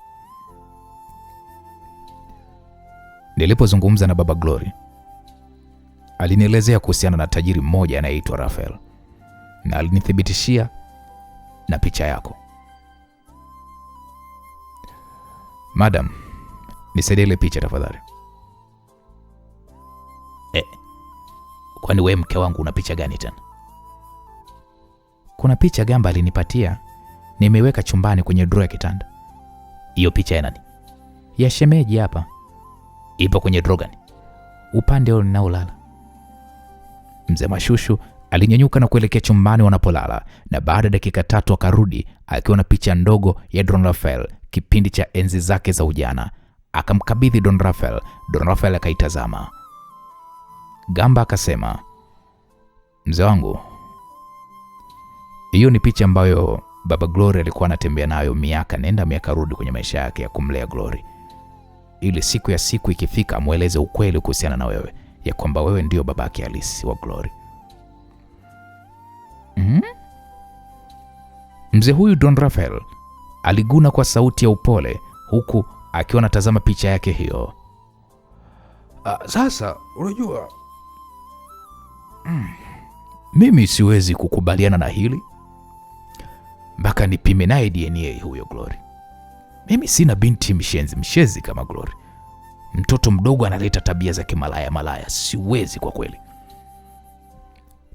Nilipozungumza na baba Glory, alinielezea kuhusiana na tajiri mmoja anayeitwa Rafael na alinithibitishia na picha yako. Madam, nisaidie ile picha tafadhali. Kwani wewe mke wangu una picha gani tena? Kuna picha Gamba alinipatia, nimeweka chumbani kwenye drawer ya kitanda. Hiyo picha ya nani? Ya shemeji hapa. Ipo kwenye drawer gani? Upande ule ninaolala. Mzee Mashushu alinyanyuka na kuelekea chumbani wanapolala, na baada ya dakika 3 akarudi akiwa na picha ndogo ya Don Rafael kipindi cha enzi zake za ujana. Akamkabidhi Don Rafael. Don Rafael akaitazama. Gamba akasema, mzee wangu, hiyo ni picha ambayo baba Glory alikuwa anatembea nayo miaka nenda miaka rudi kwenye maisha yake ya kumlea Glory, ili siku ya siku ikifika mueleze ukweli kuhusiana na wewe, ya kwamba wewe ndio babake halisi wa Glory. Mzee huyu Don Rafael aliguna kwa sauti ya upole huku akiwa anatazama picha yake hiyo. Sasa unajua, mimi siwezi kukubaliana na hili mpaka nipime naye DNA huyo Glory. Mimi sina binti mshezi kama Glory. Mtoto mdogo analeta tabia za kimalaya. Siwezi kwa kweli.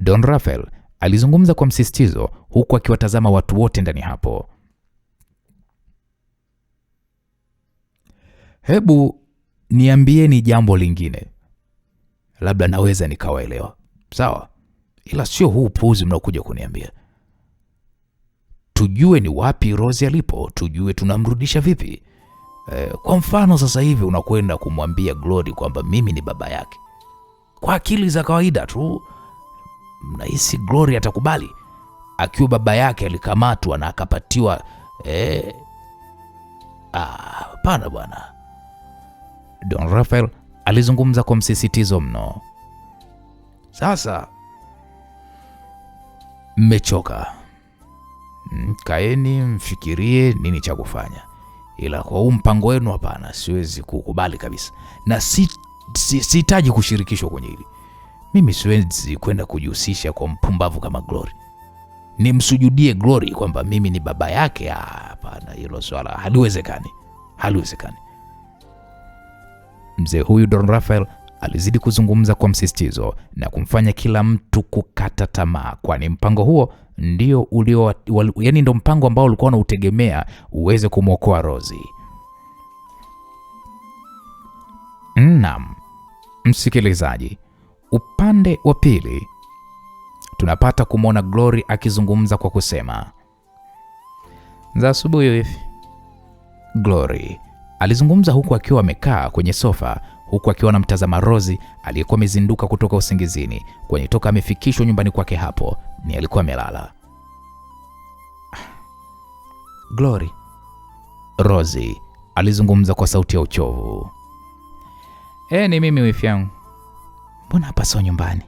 Don Rafael alizungumza kwa msisitizo huku akiwatazama watu wote ndani hapo. Hebu niambieni jambo lingine, labda naweza nikawaelewa. Sawa, ila sio huu upuuzi mnaokuja kuniambia. Tujue ni wapi Rose alipo, tujue tunamrudisha vipi. Kwa mfano sasa hivi unakwenda kumwambia Glory kwamba mimi ni baba yake. Kwa akili za kawaida tu mnahisi Glory atakubali? Akiwa baba yake alikamatwa na akapatiwa hapana bwana. Don Rafael alizungumza kwa msisitizo mno. Sasa mmechoka, kaeni mfikirie nini cha kufanya, ila kwa huu mpango wenu hapana, siwezi kukubali kabisa, na sihitaji kushirikishwa kwenye hili. Mimi siwezi kwenda kujihusisha kwa mpumbavu kama Glory. Nimsujudie Glory kwamba mimi ni baba yake? Hapana, hilo swala haliwezekani. Mzee huyu Don Rafael alizidi kuzungumza kwa msisitizo na kumfanya kila mtu kukata tamaa, kwani mpango huo ndio ndo mpango ambao ulikuwa unautegemea uweze kumwokoa Rosie. Naam, msikilizaji, upande wa pili tunapata kumwona Glory akizungumza kwa kusema, za asubuhi hivi. Glory alizungumza huku akiwa amekaa kwenye sofa, huku akiwa anamtazama Rosie aliyekuwa amezinduka kutoka usingizini, kwenye toka amefikishwa nyumbani kwake. Hapo ni alikuwa amelala. Glory, Rosie alizungumza kwa sauti ya uchovu. Ni mimi wifi yangu. Mbona hapa sio nyumbani?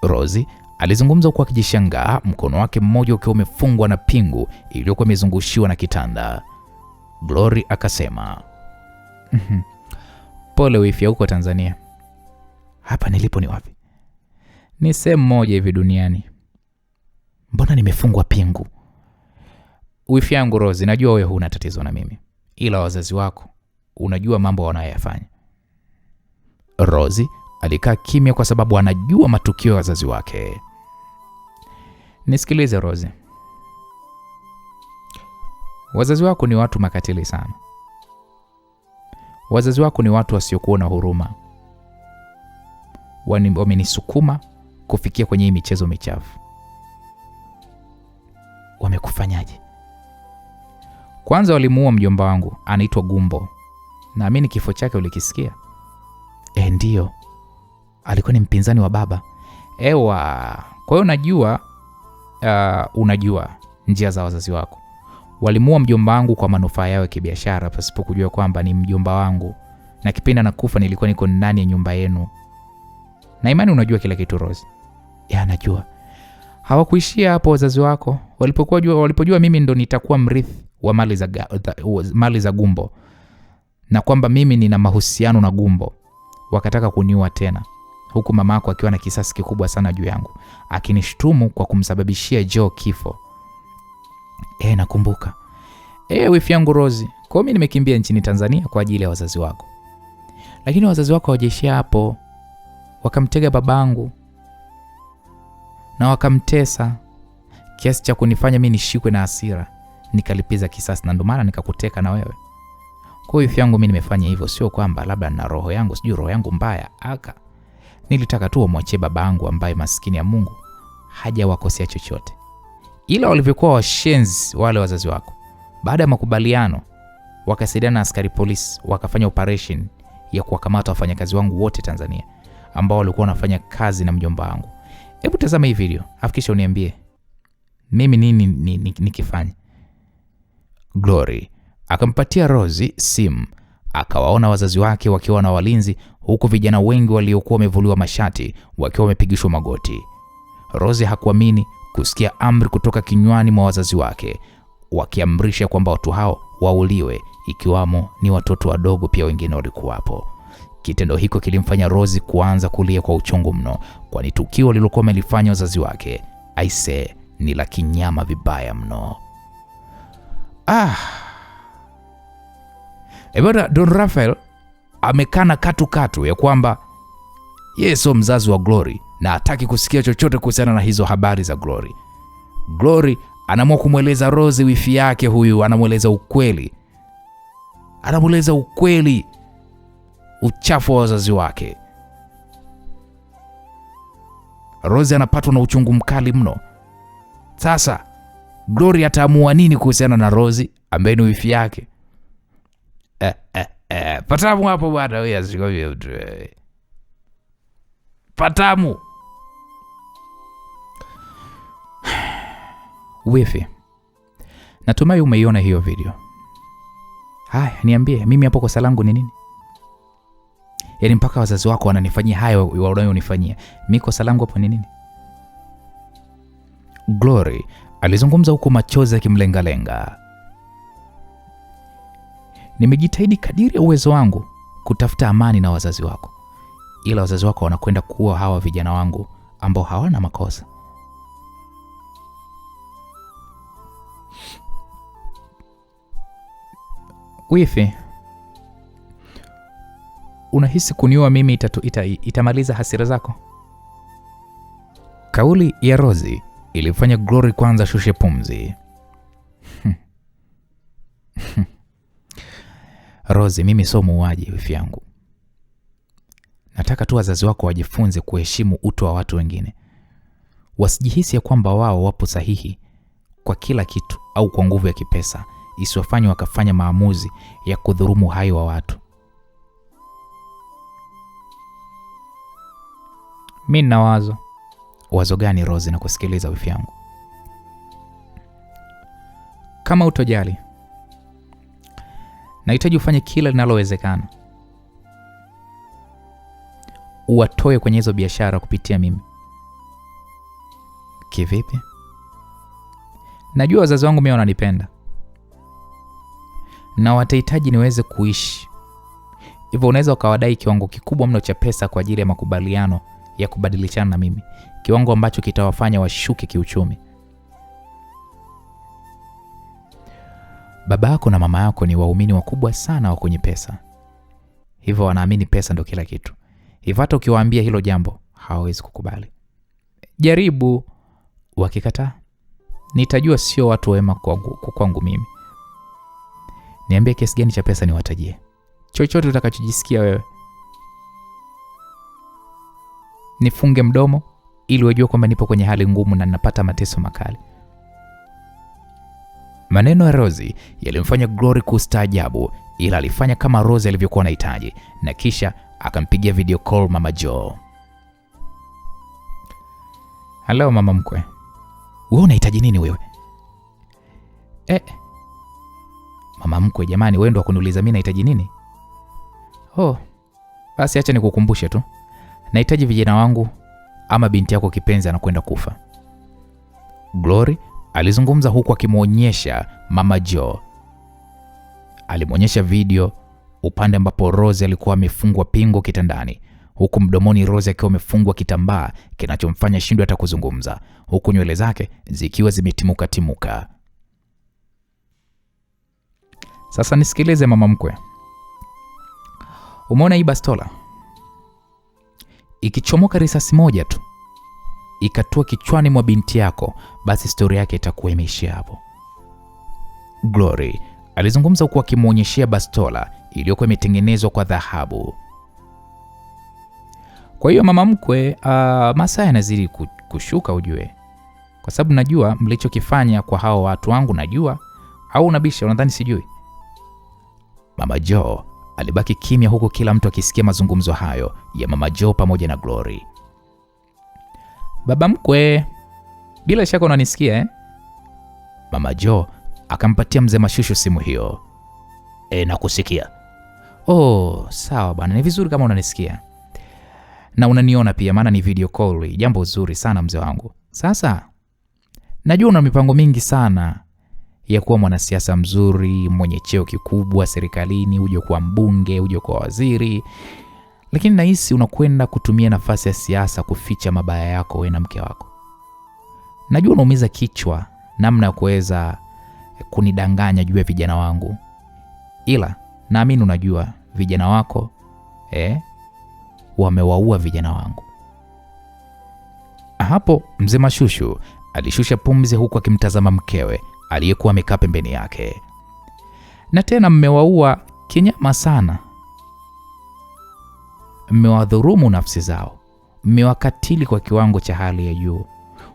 Rosie alizungumza huku akijishangaa, mkono wake mmoja ukiwa umefungwa na pingu iliyokuwa imezungushiwa na kitanda. Glory akasema, pole wifi, huko Tanzania. Hapa nilipo ni wapi? Ni sehemu moja hivi duniani. Mbona nimefungwa pingu? Wifi yangu Rosie, najua wewe huna tatizo na mimi, ila wazazi wako unajua mambo wanayofanya. Rosie alikaa kimya kwa sababu anajua matukio ya wazazi wake. Nisikilize Rosie, wazazi wako ni watu makatili sana. Wazazi wako ni watu wasiokuwa na huruma. Wamenisukuma kufikia kwenye hii michezo michafu. Wamekufanyaje? Kwanza walimuua mjomba wangu, anaitwa Gumbo. Naamini kifo chake ulikisikia. Ndio. Alikuwa ni mpinzani wa baba. Kwa hiyo unajua njia za wazazi wako. Walimuua mjomba wangu kwa manufaa yao ya kibiashara, pasipo kujua kwamba ni mjomba wangu, na kipindi nakufa nilikuwa niko ndani ya nyumba yenu. Na imani unajua kila kitu Rose. Najua. Hawakuishia hapo wazazi wako. Walipojua mimi ndo nitakuwa mrithi wa mali za Gumbo, na kwamba mimi nina mahusiano na Gumbo, wakataka kuniua tena, huku mama yako akiwa na kisasi kikubwa sana juu yangu, akinishtumu kwa kumsababishia Joe kifo. Nakumbuka. Wifi yangu Rosie, kwa mimi nimekimbia nchini Tanzania kwa ajili ya wazazi wako. Lakini wazazi wako hawajaishia hapo. Wakamtega babangu na wakamtesa kiasi cha kunifanya mimi nishikwe na hasira, nikalipiza kisasi, na ndo maana nikakuteka na wewe. Kwa wifi yangu, mimi nimefanya hivyo sio kwamba labda na roho yangu mbaya. Nilitaka tu umwachie babangu ambaye maskini ya Mungu hajawakosea chochote. Ila walivyokuwa washenzi wale wazazi wako, baada ya makubaliano wakasaidiana na askari polisi, wakafanya operation ya kuwakamata wafanyakazi wangu wote Tanzania ambao walikuwa wanafanya kazi na mjomba wangu. Hebu tazama hii video, afikisha uniambie mimi nini nikifanya. Glory akampatia Rosie simu, akawaona wazazi wake wakiwa na walinzi, huku vijana wengi waliokuwa wamevuliwa mashati wakiwa wamepigishwa magoti. Rosie hakuamini kusikia amri kutoka kinywani mwa wazazi wake, wakiamrisha kwamba watu hao wauliwe, ikiwamo ni watoto wadogo pia wengine walikuwapo. Kitendo hiko kilimfanya Rosie kuanza kulia kwa uchungu mno, kwani tukio lilokuwa wamelifanya wazazi wake ni la kinyama vibaya mno. Don Rafael amekana katu ya kwamba yeye sio mzazi wa Glory na hataki kusikia chochote kuhusiana na hizo habari za Glory. Glory anaamua kumweleza Rosie wifi yake huyu, anamweleza ukweli uchafu wa wazazi wake. Rose anapatwa na uchungu mkali mno. Sasa Glory ataamua nini kuhusiana na Rose ambaye ni wifi yake? Patamu hapo bwana, wewe asikovyo mtu. Patamu. Wifi, natumai umeiona hiyo video. Haya, niambie mimi hapo kosa langu ni nini? Yaani mpaka wazazi wako wananifanyia hayo wanayonifanyia. Mimi kosa langu hapo ni nini? Glory alizungumza huku machozi yakimlengalenga. Nimejitahidi kadiri ya uwezo wangu kutafuta amani na wazazi wako, ila wazazi wako wanakwenda kuua hawa vijana wangu ambao hawana makosa. Wifi, unahisi kuniua mimi itamaliza hasira zako? Kauli ya Rose ilifanya Glory kwanza shushe pumzi. Rose, mimi sio muuaji wifi yangu. Nataka tu wazazi wako wajifunze kuheshimu utu wa watu wengine. Wasijihisi ya kwamba wao wapo sahihi kwa kila kitu au kwa nguvu ya kipesa, isiwafanye wakafanya maamuzi ya kudhurumu uhai wa watu. Mimi nina wazo. Wazo gani Rose? Na kusikiliza wifi yangu. Kama utojali, nahitaji ufanye kila linalowezekana uwatoe kwenye hizo biashara kupitia mimi. Kivipi? Najua wazazi wangu mimi wananipenda na watahitaji niweze kuishi. Hivyo unaweza ukawadai kiwango kikubwa mno cha pesa kwa ajili ya makubaliano ya kubadilishana na mimi, kiwango ambacho kitawafanya washuke kiuchumi. Baba yako na mama yako ni waumini wakubwa sana wa kwenye pesa, hivyo wanaamini pesa ndio kila kitu. Hivyo hata ukiwaambia hilo jambo hawawezi kukubali. Jaribu, wakikataa nitajua sio watu wema kwangu mimi. Niambie kiasi gani cha pesa niwatajie, chochote utakachojisikia wewe. Nifunge mdomo ili wajue kwamba nipo kwenye hali ngumu na ninapata mateso makali. Maneno ya Rose yalimfanya Glory kustaajabu, ila alifanya kama Rose alivyokuwa anahitaji, na kisha akampigia video call Mama Jo. Hello mama mkwe. Wewe unahitaji nini wewe? Mama mkwe jamani, wewe ndo kuniuliza mimi nahitaji nini? Oh, basi acha nikukumbushe tu. Nahitaji vijana wangu ama binti yako kipenzi anakwenda kufa. Glory alizungumza huku akimuonyesha Mama Jo. Alimuonyesha video upande ambapo Rose alikuwa amefungwa pingo kitandani, huku mdomoni Rose akiwa amefungwa kitambaa kinachomfanya shindwe hata kuzungumza, huku nywele zake zikiwa zimetimuka timuka. Sasa nisikilize mama mkwe. Umeona hii bastola? Ikichomoka risasi moja tu ikatua kichwani mwa binti yako, basi story yake itakuwa imeishia hapo. Glory alizungumza huku akimuonyeshia bastola iliyokuwa imetengenezwa kwa dhahabu. Kwa hiyo mama mkwe, masaa yanazidi kushuka ujue, kwa sababu najua mlichokifanya kwa hao watu wangu najua, au unabisha unadhani sijui? Mama Jo alibaki kimya huku kila mtu akisikia mazungumzo hayo ya Mama Jo pamoja na Glory. Baba mkwe, bila shaka unanisikia Mama Jo akampatia mzee Mashushu simu hiyo. Nakusikia. Oh, sawa bwana, ni vizuri kama unanisikia. Na unaniona pia, maana ni video call. Jambo zuri sana mzee wangu. Sasa najua una mipango mingi sana ya kuwa mwanasiasa mzuri, mwenye cheo kikubwa serikalini, uje kuwa mbunge, uje kuwa waziri. Lakini nahisi unakwenda kutumia nafasi ya siasa kuficha mabaya yako wewe na mke wako. Najua unaumiza kichwa namna ya kuweza kunidanganya juu ya vijana wangu. Ila naamini unajua vijana wako wamewaua vijana wangu. Hapo mzee Mashushu alishusha pumzi huku akimtazama mkewe aliyekuwa amekaa pembeni yake. Na tena mmewaua kinyama sana. Mmewadhurumu nafsi zao. mmewakatili kwa kiwango cha hali ya juu.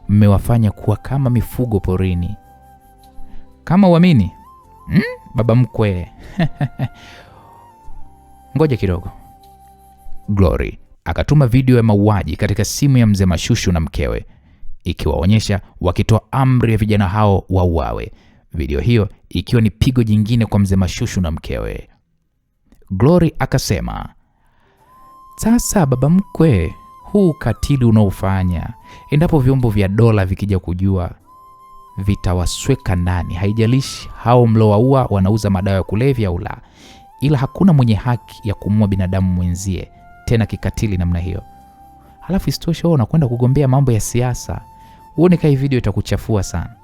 Mmewafanya kuwa kama mifugo porini. Kama uamini? Baba mkwe. Ngoja kidogo. Glory akatuma video ya mauaji katika simu ya mzee Mashushu na mkewe, ikiwaonyesha wakitoa amri ya vijana hao wauawe. Video hiyo ikiwa ni pigo jingine kwa mzee Mashushu na mkewe. Glory akasema, sasa baba mkwe, huu katili unaofanya, endapo vyombo vya dola vikija kujua, vitawasweka ndani. Haijalishi hao mlowaua wanauza madawa ya kulevya au la, ila hakuna mwenye haki ya kumua binadamu mwenzie tena kikatili namna hiyo. Halafu isitoshe unakwenda kugombea mambo ya siasa. Uone kai video itakuchafua sana.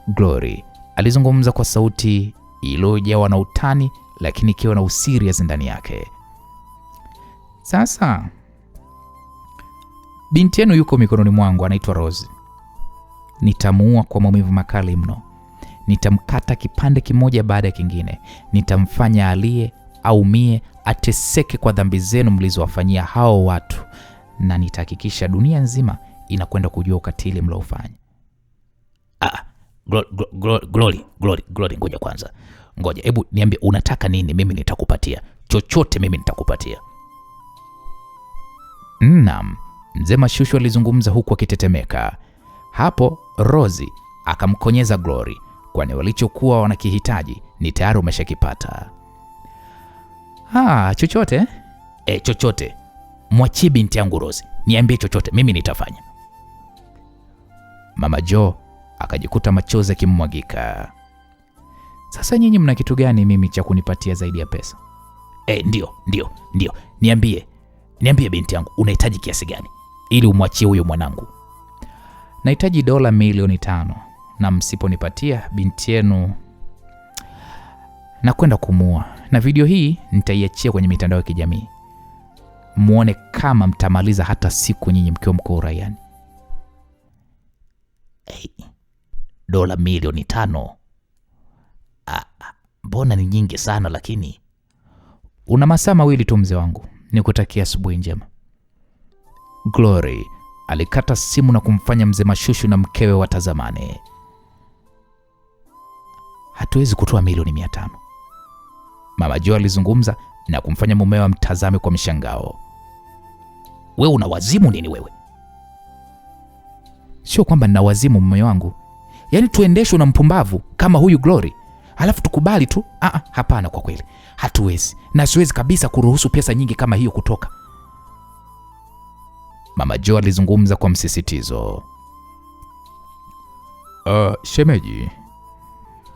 Glory alizungumza kwa sauti iliyojawa na utani, lakini ikiwa na userious ndani yake. Sasa binti yenu yuko mikononi mwangu, anaitwa Rose. Nitamuua kwa maumivu makali mno. Nitamkata kipande kimoja baada ya kingine. Nitamfanya alie, aumie, ateseke kwa dhambi zenu mlizowafanyia hao watu, na nitahakikisha dunia nzima inakwenda kujua ukatili mliofanya. Glory, ngoja kwanza. Ngoja, hebu niambie unataka nini? Mimi nitakupatia chochote, mimi nitakupatia. Naam, mzee Mashushu alizungumza huku akitetemeka. Hapo Rozi akamkonyeza Glory, kwani walichokuwa wanakihitaji ni tayari umeshakipata. Chochote? Chochote. Mwachie binti yangu Rozi, niambie chochote, mimi nitafanya. Mama Joe akajikuta machozi yakimwagika. Sasa nyinyi mna kitu gani mimi cha kunipatia zaidi ya pesa? Ndio. Niambie binti yangu, unahitaji kiasi gani ili umwachie huyo mwanangu? Nahitaji dola milioni 5, na msiponipatia binti yenu na kwenda kumua. Na video hii nitaiachia kwenye mitandao ya kijamii, muone kama mtamaliza hata siku nyinyi mkiwa mko uraiani. Dola milioni 5? Mbona ni nyingi sana, lakini una masaa mawili tu mzee wangu, nikutakia asubuhi njema. Glory alikata simu na kumfanya mzee Mashushu na mkewe watazamane. Hatuwezi kutoa milioni 500. Mama Joe alizungumza na kumfanya mumewe amtazame kwa mshangao. Wewe una wazimu nini wewe? Sio kwamba nina wazimu mume wangu, yaani tuendeshwe na mpumbavu kama huyu Glory alafu tukubali tu? Hapana, kwa kweli hatuwezi, na siwezi kabisa kuruhusu pesa nyingi kama hiyo kutoka. Mama Joe alizungumza kwa msisitizo. Shemeji,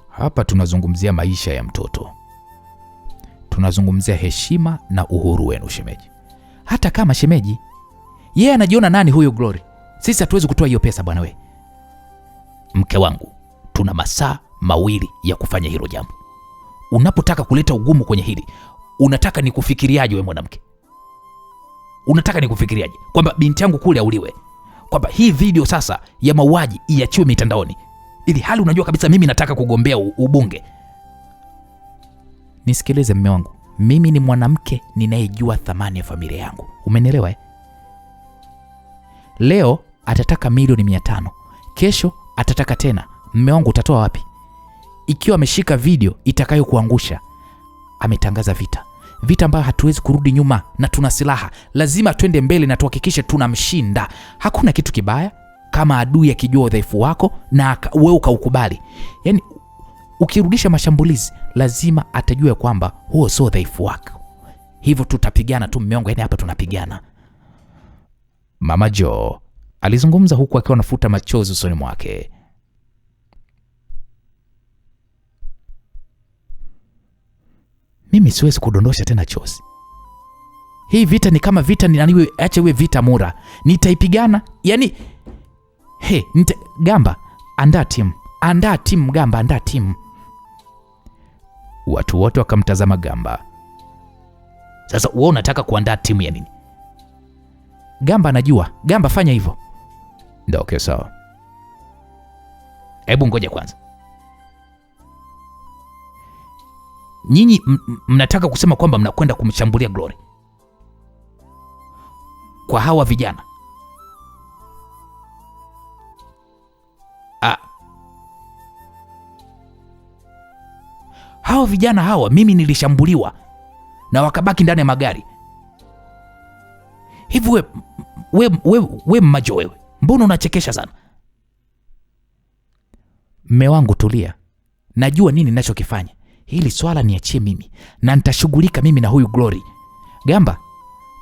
hapa tunazungumzia maisha ya mtoto, tunazungumzia heshima na uhuru wenu shemeji. Hata kama shemeji yeye anajiona nani huyo Glory, sisi hatuwezi kutoa hiyo pesa bwana we. Mke wangu, tuna masaa mawili ya kufanya hilo jambo. Unapotaka kuleta ugumu kwenye hili, unataka nikufikiriaje wewe mwanamke? Unataka nikufikiriaje? Kwamba binti yangu kule auliwe? Kwamba hii video sasa ya mauaji iachiwe mitandaoni? Ili hali unajua kabisa mimi nataka kugombea ubunge. Nisikilize mume wangu, mimi ni mwanamke ninayejua thamani ya familia yangu. Umenielewa eh? Leo atataka milioni 500, kesho atataka tena. Mume wangu utatoa wapi? Ikiwa ameshika video itakayokuangusha, ametangaza vita ambayo hatuwezi kurudi nyuma, na tuna silaha, lazima twende mbele na tuhakikishe tunamshinda. Hakuna kitu kibaya kama adui akijua udhaifu wako na wewe ukaukubali. Yaani ukirudisha mashambulizi, lazima atajua kwamba huo sio udhaifu wako. Hivyo tutapigana tu mume wangu, yaani hapa tunapigana. Mama Joe alizungumza huku akiwa anafuta machozi usoni mwake. Mimi siwezi kudondosha tena chozi. Hii vita ni kama vita ni acha iwe vita mura. Nitaipigana. Yaani Gamba, andaa timu Gamba, andaa timu. Watu wote wakamtazama Gamba. Sasa wewe unataka kuandaa timu ya nini? Gamba anajua. Gamba, fanya hivyo. Ndio, okay, sawa. Hebu ngoja kwanza. Nyinyi mnataka kusema kwamba mnakwenda kumshambulia Glory? kwa hawa vijana. Hawa vijana hawa mimi nilishambuliwa na wakabaki ndani ya magari. Hivi we Majo, wewe mbona unachekesha sana? Mme wangu tulia, najua nini ninachokifanya. Hili swala niachie mimi na nitashughulika mimi na huyu Glory. Gamba,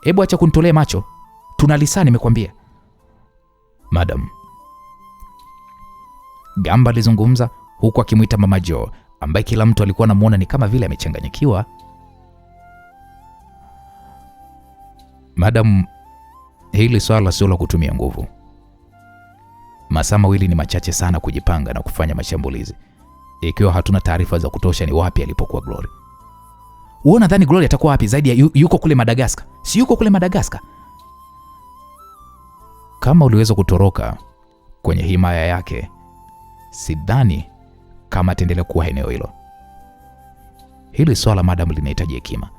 hebu acha kunitolea macho, tunalisana nimekwambia. Madam, Gamba alizungumza huku akimwita Mama Jo, ambaye kila mtu alikuwa anamuona ni kama vile amechanganyikiwa. Madam, hili swala sio la kutumia nguvu. Masaa mawili ni machache sana kujipanga na kufanya mashambulizi ikiwa hatuna taarifa za kutosha ni wapi alipokuwa Glory. Wewe unadhani Glory atakuwa wapi zaidi ya yuko kule Madagascar? Si yuko kule Madagascar? Kama uliweza kutoroka kwenye himaya yake, sidhani kama ataendelea kuwa eneo hilo. Hili swala madam linahitaji hekima.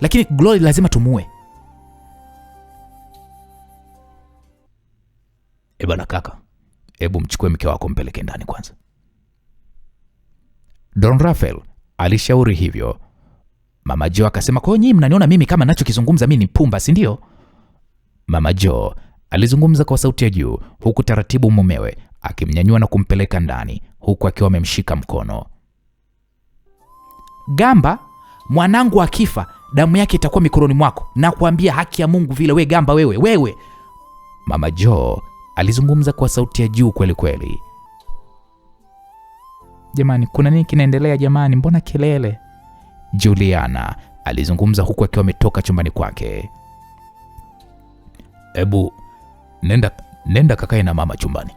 Lakini Glory lazima tumuue. Bwana kaka, hebu mchukue mke wako mpeleke ndani kwanza. Don Rafael alishauri hivyo. Mama Jo akasema, kwa nyinyi mnaniona mimi kama ninachokizungumza mimi ni pumba, si ndio? Mama Jo alizungumza kwa sauti ya juu huku taratibu mumewe akimnyanyua na kumpeleka ndani huku akiwa amemshika mkono. Gamba, mwanangu akifa damu yake itakuwa mikononi mwako, na kuambia haki ya Mungu vile. We Gamba, wewe. Mama Jo alizungumza kwa sauti ya juu kweli kweli. Jamani, kuna nini kinaendelea jamani? Mbona kelele? Juliana alizungumza huku akiwa ametoka chumbani kwake. Ebu nenda kakae na mama chumbani.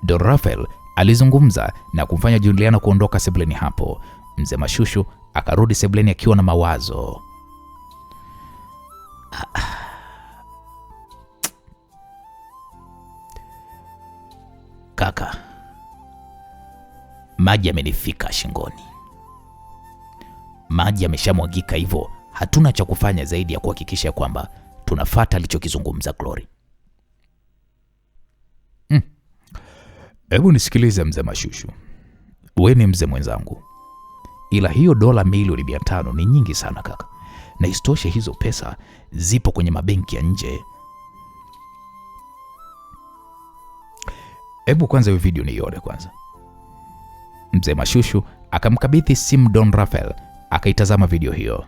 Don Rafael alizungumza na kumfanya Juliana kuondoka sebuleni hapo. Mzee Mashushu akarudi sebuleni akiwa na mawazo. Kaka, maji yamenifika shingoni. Maji yameshamwagika, hivyo hatuna cha kufanya zaidi ya kuhakikisha kwamba tunafuata alichokizungumza Glory. Hebu nisikilize mzee Mashushu. Wewe ni mzee mwenzangu. Ila hiyo dola milioni 500 ni nyingi sana kaka. Na isitoshe hizo pesa zipo kwenye mabenki ya nje. Hebu kwanza hiyo video niione kwanza. Mzee Mashushu akamkabidhi simu Don Rafael, akaitazama video hiyo.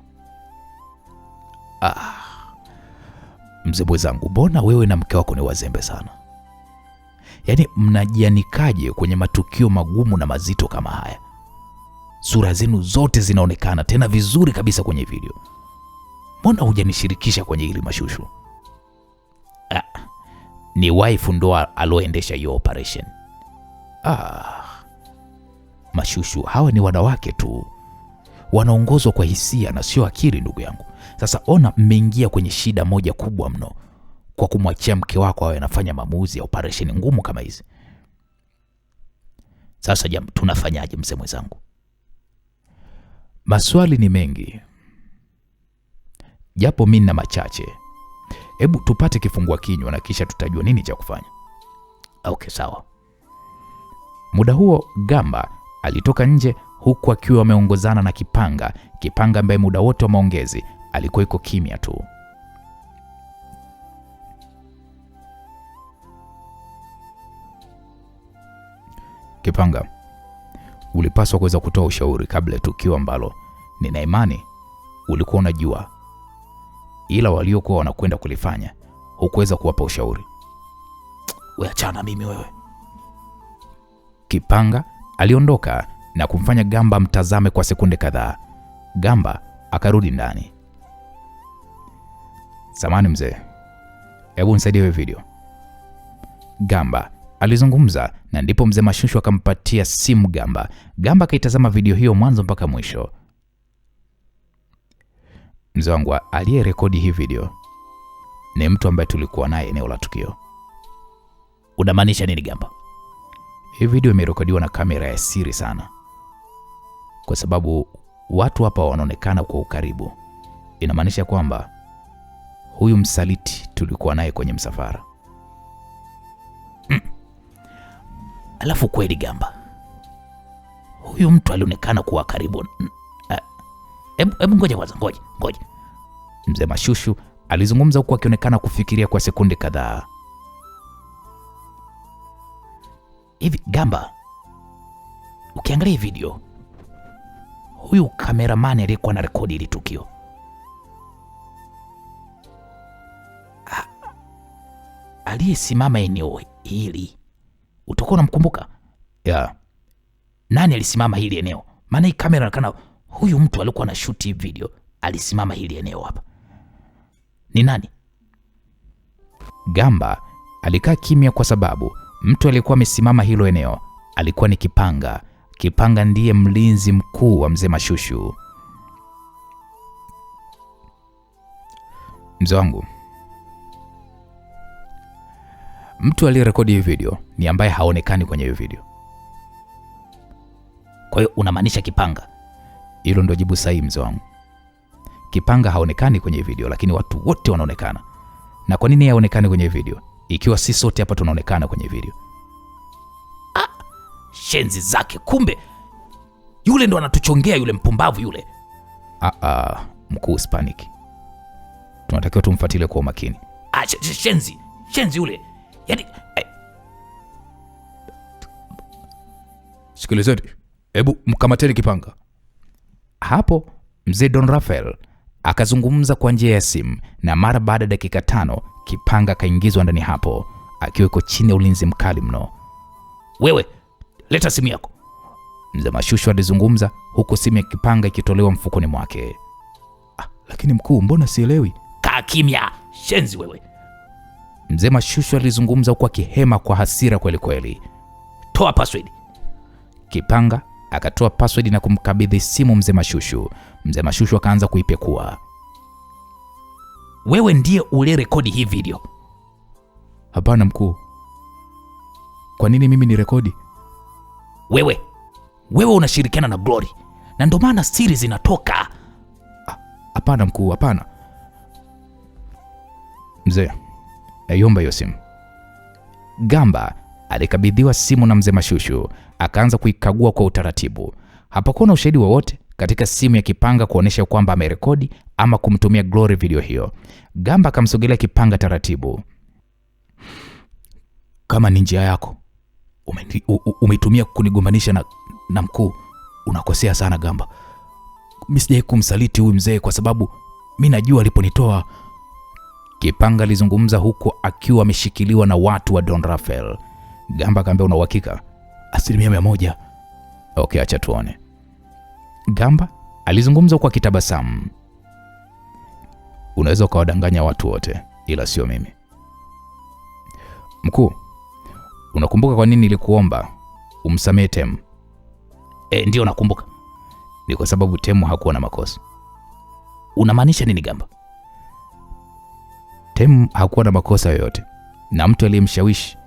Mzee mwenzangu, mbona wewe na mke wako ni wazembe sana? Yaani mnajianikaje kwenye matukio magumu na mazito kama haya? Sura zenu zote zinaonekana tena vizuri kabisa kwenye video. Mbona hujanishirikisha kwenye hili Mashushu? Ni wife ndo aloendesha hiyo operation. Mashushu, hawa ni wanawake tu, wanaongozwa kwa hisia na sio akili ndugu yangu. Sasa ona, mmeingia kwenye shida moja kubwa mno kwa kumwachia mke wako awe anafanya maamuzi ya operation ngumu kama hizi. Sasa tunafanyaje mzee mwenzangu? Maswali ni mengi, japo mimi na machache. Hebu tupate kifungua kinywa na kisha tutajua nini cha kufanya. Okay, sawa. Muda huo Gamba alitoka nje huku akiwa ameongozana na Kipanga ambaye muda wote wa maongezi alikuwa yuko kimya tu. Kipanga, ulipaswa kuweza kutoa ushauri kabla ya tukio ambalo nina imani ulikuwa unajua, ila waliokuwa wanakwenda kulifanya hukuweza kuwapa ushauri. Wewe achana mimi wewe. Kipanga aliondoka na kumfanya Gamba mtazame kwa sekunde kadhaa. Gamba akarudi ndani. Samahani mzee, hebu nisaidie video. Gamba alizungumza na ndipo mzee Mashushu akampatia simu Gamba. Gamba akaitazama video hiyo mwanzo mpaka mwisho. Mzee wangu, aliyerekodi hii video ni mtu ambaye tulikuwa naye eneo la tukio. Unamaanisha nini Gamba? Hii video imerekodiwa na kamera ya siri sana, kwa sababu watu hapa wanaonekana kwa ukaribu. Inamaanisha kwamba huyu msaliti tulikuwa naye kwenye msafara. Alafu kweli Gamba, huyu mtu alionekana kuwa karibu. Hebu ngoja kwanza, ngoja. Mzee Mashushu alizungumza huku akionekana kufikiria kwa sekunde kadhaa. Hivi Gamba, ukiangalia video, huyu kameramani aliyekuwa na rekodi hili tukio, aliyesimama eneo hili, utakuwa unamkumbuka? Yeah. Nani alisimama hili eneo? Maana hii kamera inaonekana huyu mtu alikuwa na shoot video alisimama hili eneo hapa. Ni nani? Gamba alikaa kimya kwa sababu mtu aliyekuwa amesimama hilo eneo alikuwa ni Kipanga. Kipanga ndiye mlinzi mkuu wa mzee Mashushu. Mzee wangu, mtu aliyerekodi hii video ni ambaye haonekani kwenye hiyo video. Kwa hiyo unamaanisha Kipanga? Hilo ndio jibu sahihi mzee wangu. Kipanga haonekani kwenye video, lakini watu wote wanaonekana. Na kwa nini haonekani kwenye video ikiwa sisi sote hapa tunaonekana kwenye video? Shenzi zake, kumbe yule ndo anatuchongea, yule mpumbavu yule. Mkuu Hispanic, tunatakiwa tumfuatilie kwa umakini. Shenzi yule. Yaani sikilizeni, hebu mkamateni Kipanga. Hapo mzee Don Rafael akazungumza kwa njia ya simu, na mara baada ya dakika 5 Kipanga kaingizwa ndani hapo akiwa yuko chini ya ulinzi mkali mno. Wewe leta simu yako, mzee Mashushu alizungumza huku simu ya Kipanga ikitolewa mfukoni mwake. Lakini mkuu, mbona sielewi? Kaa kimya, shenzi wewe. Mzee Mashushu alizungumza huku akihema kwa hasira kweli kweli. Toa password. Kipanga akatoa password na kumkabidhi simu mzee Mashushu. Mzee Mashushu akaanza kuipekua. Wewe ndiye ule rekodi hii video? Hapana mkuu. Kwa nini mimi ni rekodi? Wewe unashirikiana na Glory na ndio maana siri zinatoka. Hapana mkuu, hapana. Mzee, ayomba hiyo simu. Gamba alikabidhiwa simu na mzee Mashushu, akaanza kuikagua kwa utaratibu. Hapakuwa na ushahidi wowote katika simu ya Kipanga kuonesha kwamba amerekodi ama kumtumia Glory video hiyo. Gamba akamsogelea Kipanga taratibu. Kama ni njia yako umeitumia kunigombanisha na mkuu, unakosea sana Gamba. Mimi sijai kumsaliti huyu mzee kwa sababu mimi najua aliponitoa. Kipanga alizungumza huko akiwa ameshikiliwa na watu wa Don Rafael. Gamba akamwambia, una uhakika? 100%. Okay, acha tuone. Gamba alizungumza kwa kitabasamu. Unaweza ukawadanganya watu wote ila sio mimi. Mkuu, unakumbuka kwa nini nilikuomba umsamehe Temu? Ndio nakumbuka. Ni kwa sababu Temu hakuwa na makosa. Unamaanisha nini Gamba? Temu hakuwa na makosa yoyote, na mtu aliyemshawishi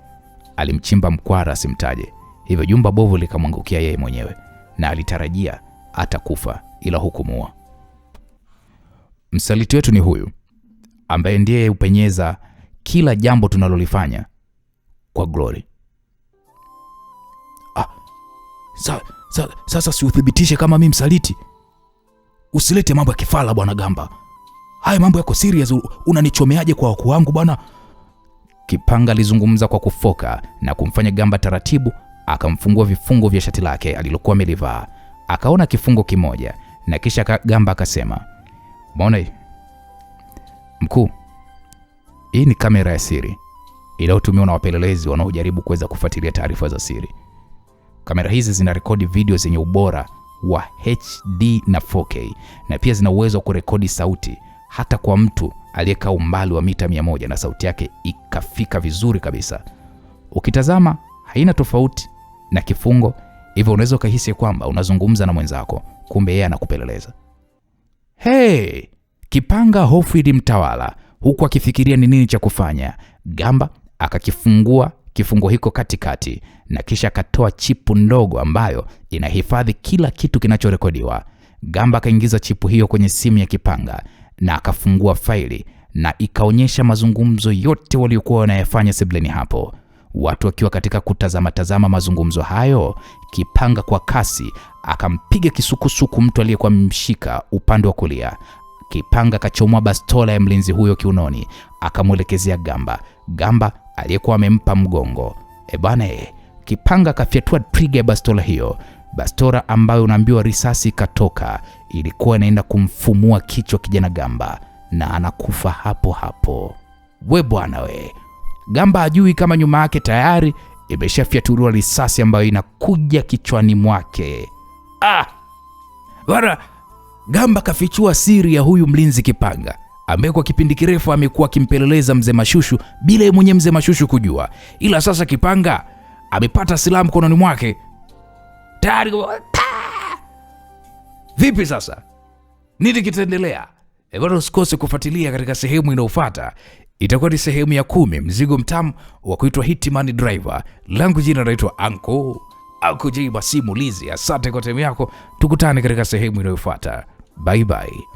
alimchimba mkwara asimtaje. Hivyo jumba bovu likamwangukia yeye mwenyewe, na alitarajia atakufa ila hukumua. Msaliti wetu ni huyu ambaye ndiye upenyeza kila jambo tunalolifanya kwa Glory. Sasa si uthibitishe kama mimi msaliti. Usilete mambo ya kifala bwana Gamba. Haya mambo yako serious, unanichomeaje kwa wakuu wangu bwana? Kipanga alizungumza kwa kufoka na kumfanya Gamba taratibu, akamfungua vifungo vya shati lake alilokuwa amelivaa. Akaona kifungo kimoja na kisha Gamba akasema, "Mbona mkuu, hii ni kamera ya siri inayotumiwa na wapelelezi wanaojaribu kuweza kufuatilia taarifa za siri. Kamera hizi zina rekodi video zenye ubora wa HD na 4K, na pia zina uwezo wa kurekodi sauti hata kwa mtu aliyekaa umbali wa mita 100 na sauti yake ikafika vizuri kabisa. Ukitazama haina tofauti na kifungo, hivyo unaweza kuhisi kwamba unazungumza na mwenzako, kumbe yeye anakupeleleza." Hey! Kipanga hofu ilimtawala huku akifikiria ni nini cha kufanya. Gamba akakifungua kifungo hiko katikati na kisha akatoa chipu ndogo ambayo inahifadhi kila kitu kinachorekodiwa. Gamba akaingiza chipu hiyo kwenye simu ya Kipanga na akafungua faili na ikaonyesha mazungumzo yote waliokuwa wanayafanya sebleni hapo. Watu wakiwa katika kutazama mazungumzo hayo, Kipanga kwa kasi akampiga kisukusuku mtu aliyekuwa amemshika upande wa kulia. Kipanga kachomoa bastola ya mlinzi huyo kiunoni, akamwelekezea Gamba aliyekuwa amempa mgongo. Kipanga kafyatua trigger ya bastola hiyo. Bastola ambayo unaambiwa risasi katoka, ilikuwa inaenda kumfumua kichwa kijana Gamba na anakufa hapo hapo. We bwana we. Gamba hajui kama nyuma yake tayari imeshafyatuliwa risasi ambayo inakuja kichwani mwake. Bwana, Gamba kafichua siri ya huyu mlinzi Kipanga, ambaye kwa kipindi kirefu amekuwa akimpeleleza mzee Mashushu bila yeye mwenyewe mzee Mashushu kujua. Ila sasa Kipanga amepata silaha mkononi mwake. Tayari. Vipi sasa? Nini kitaendelea? Bwana, usikose kufuatilia katika sehemu inayofuata. Itakuwa ni sehemu ya 10, mzigo mtamu wa kuitwa Hitman Driver. Langu jina naitwa Uncle J Masimulizi. Asante kwa time yako. Tukutane katika sehemu inayofuata. Bye bye.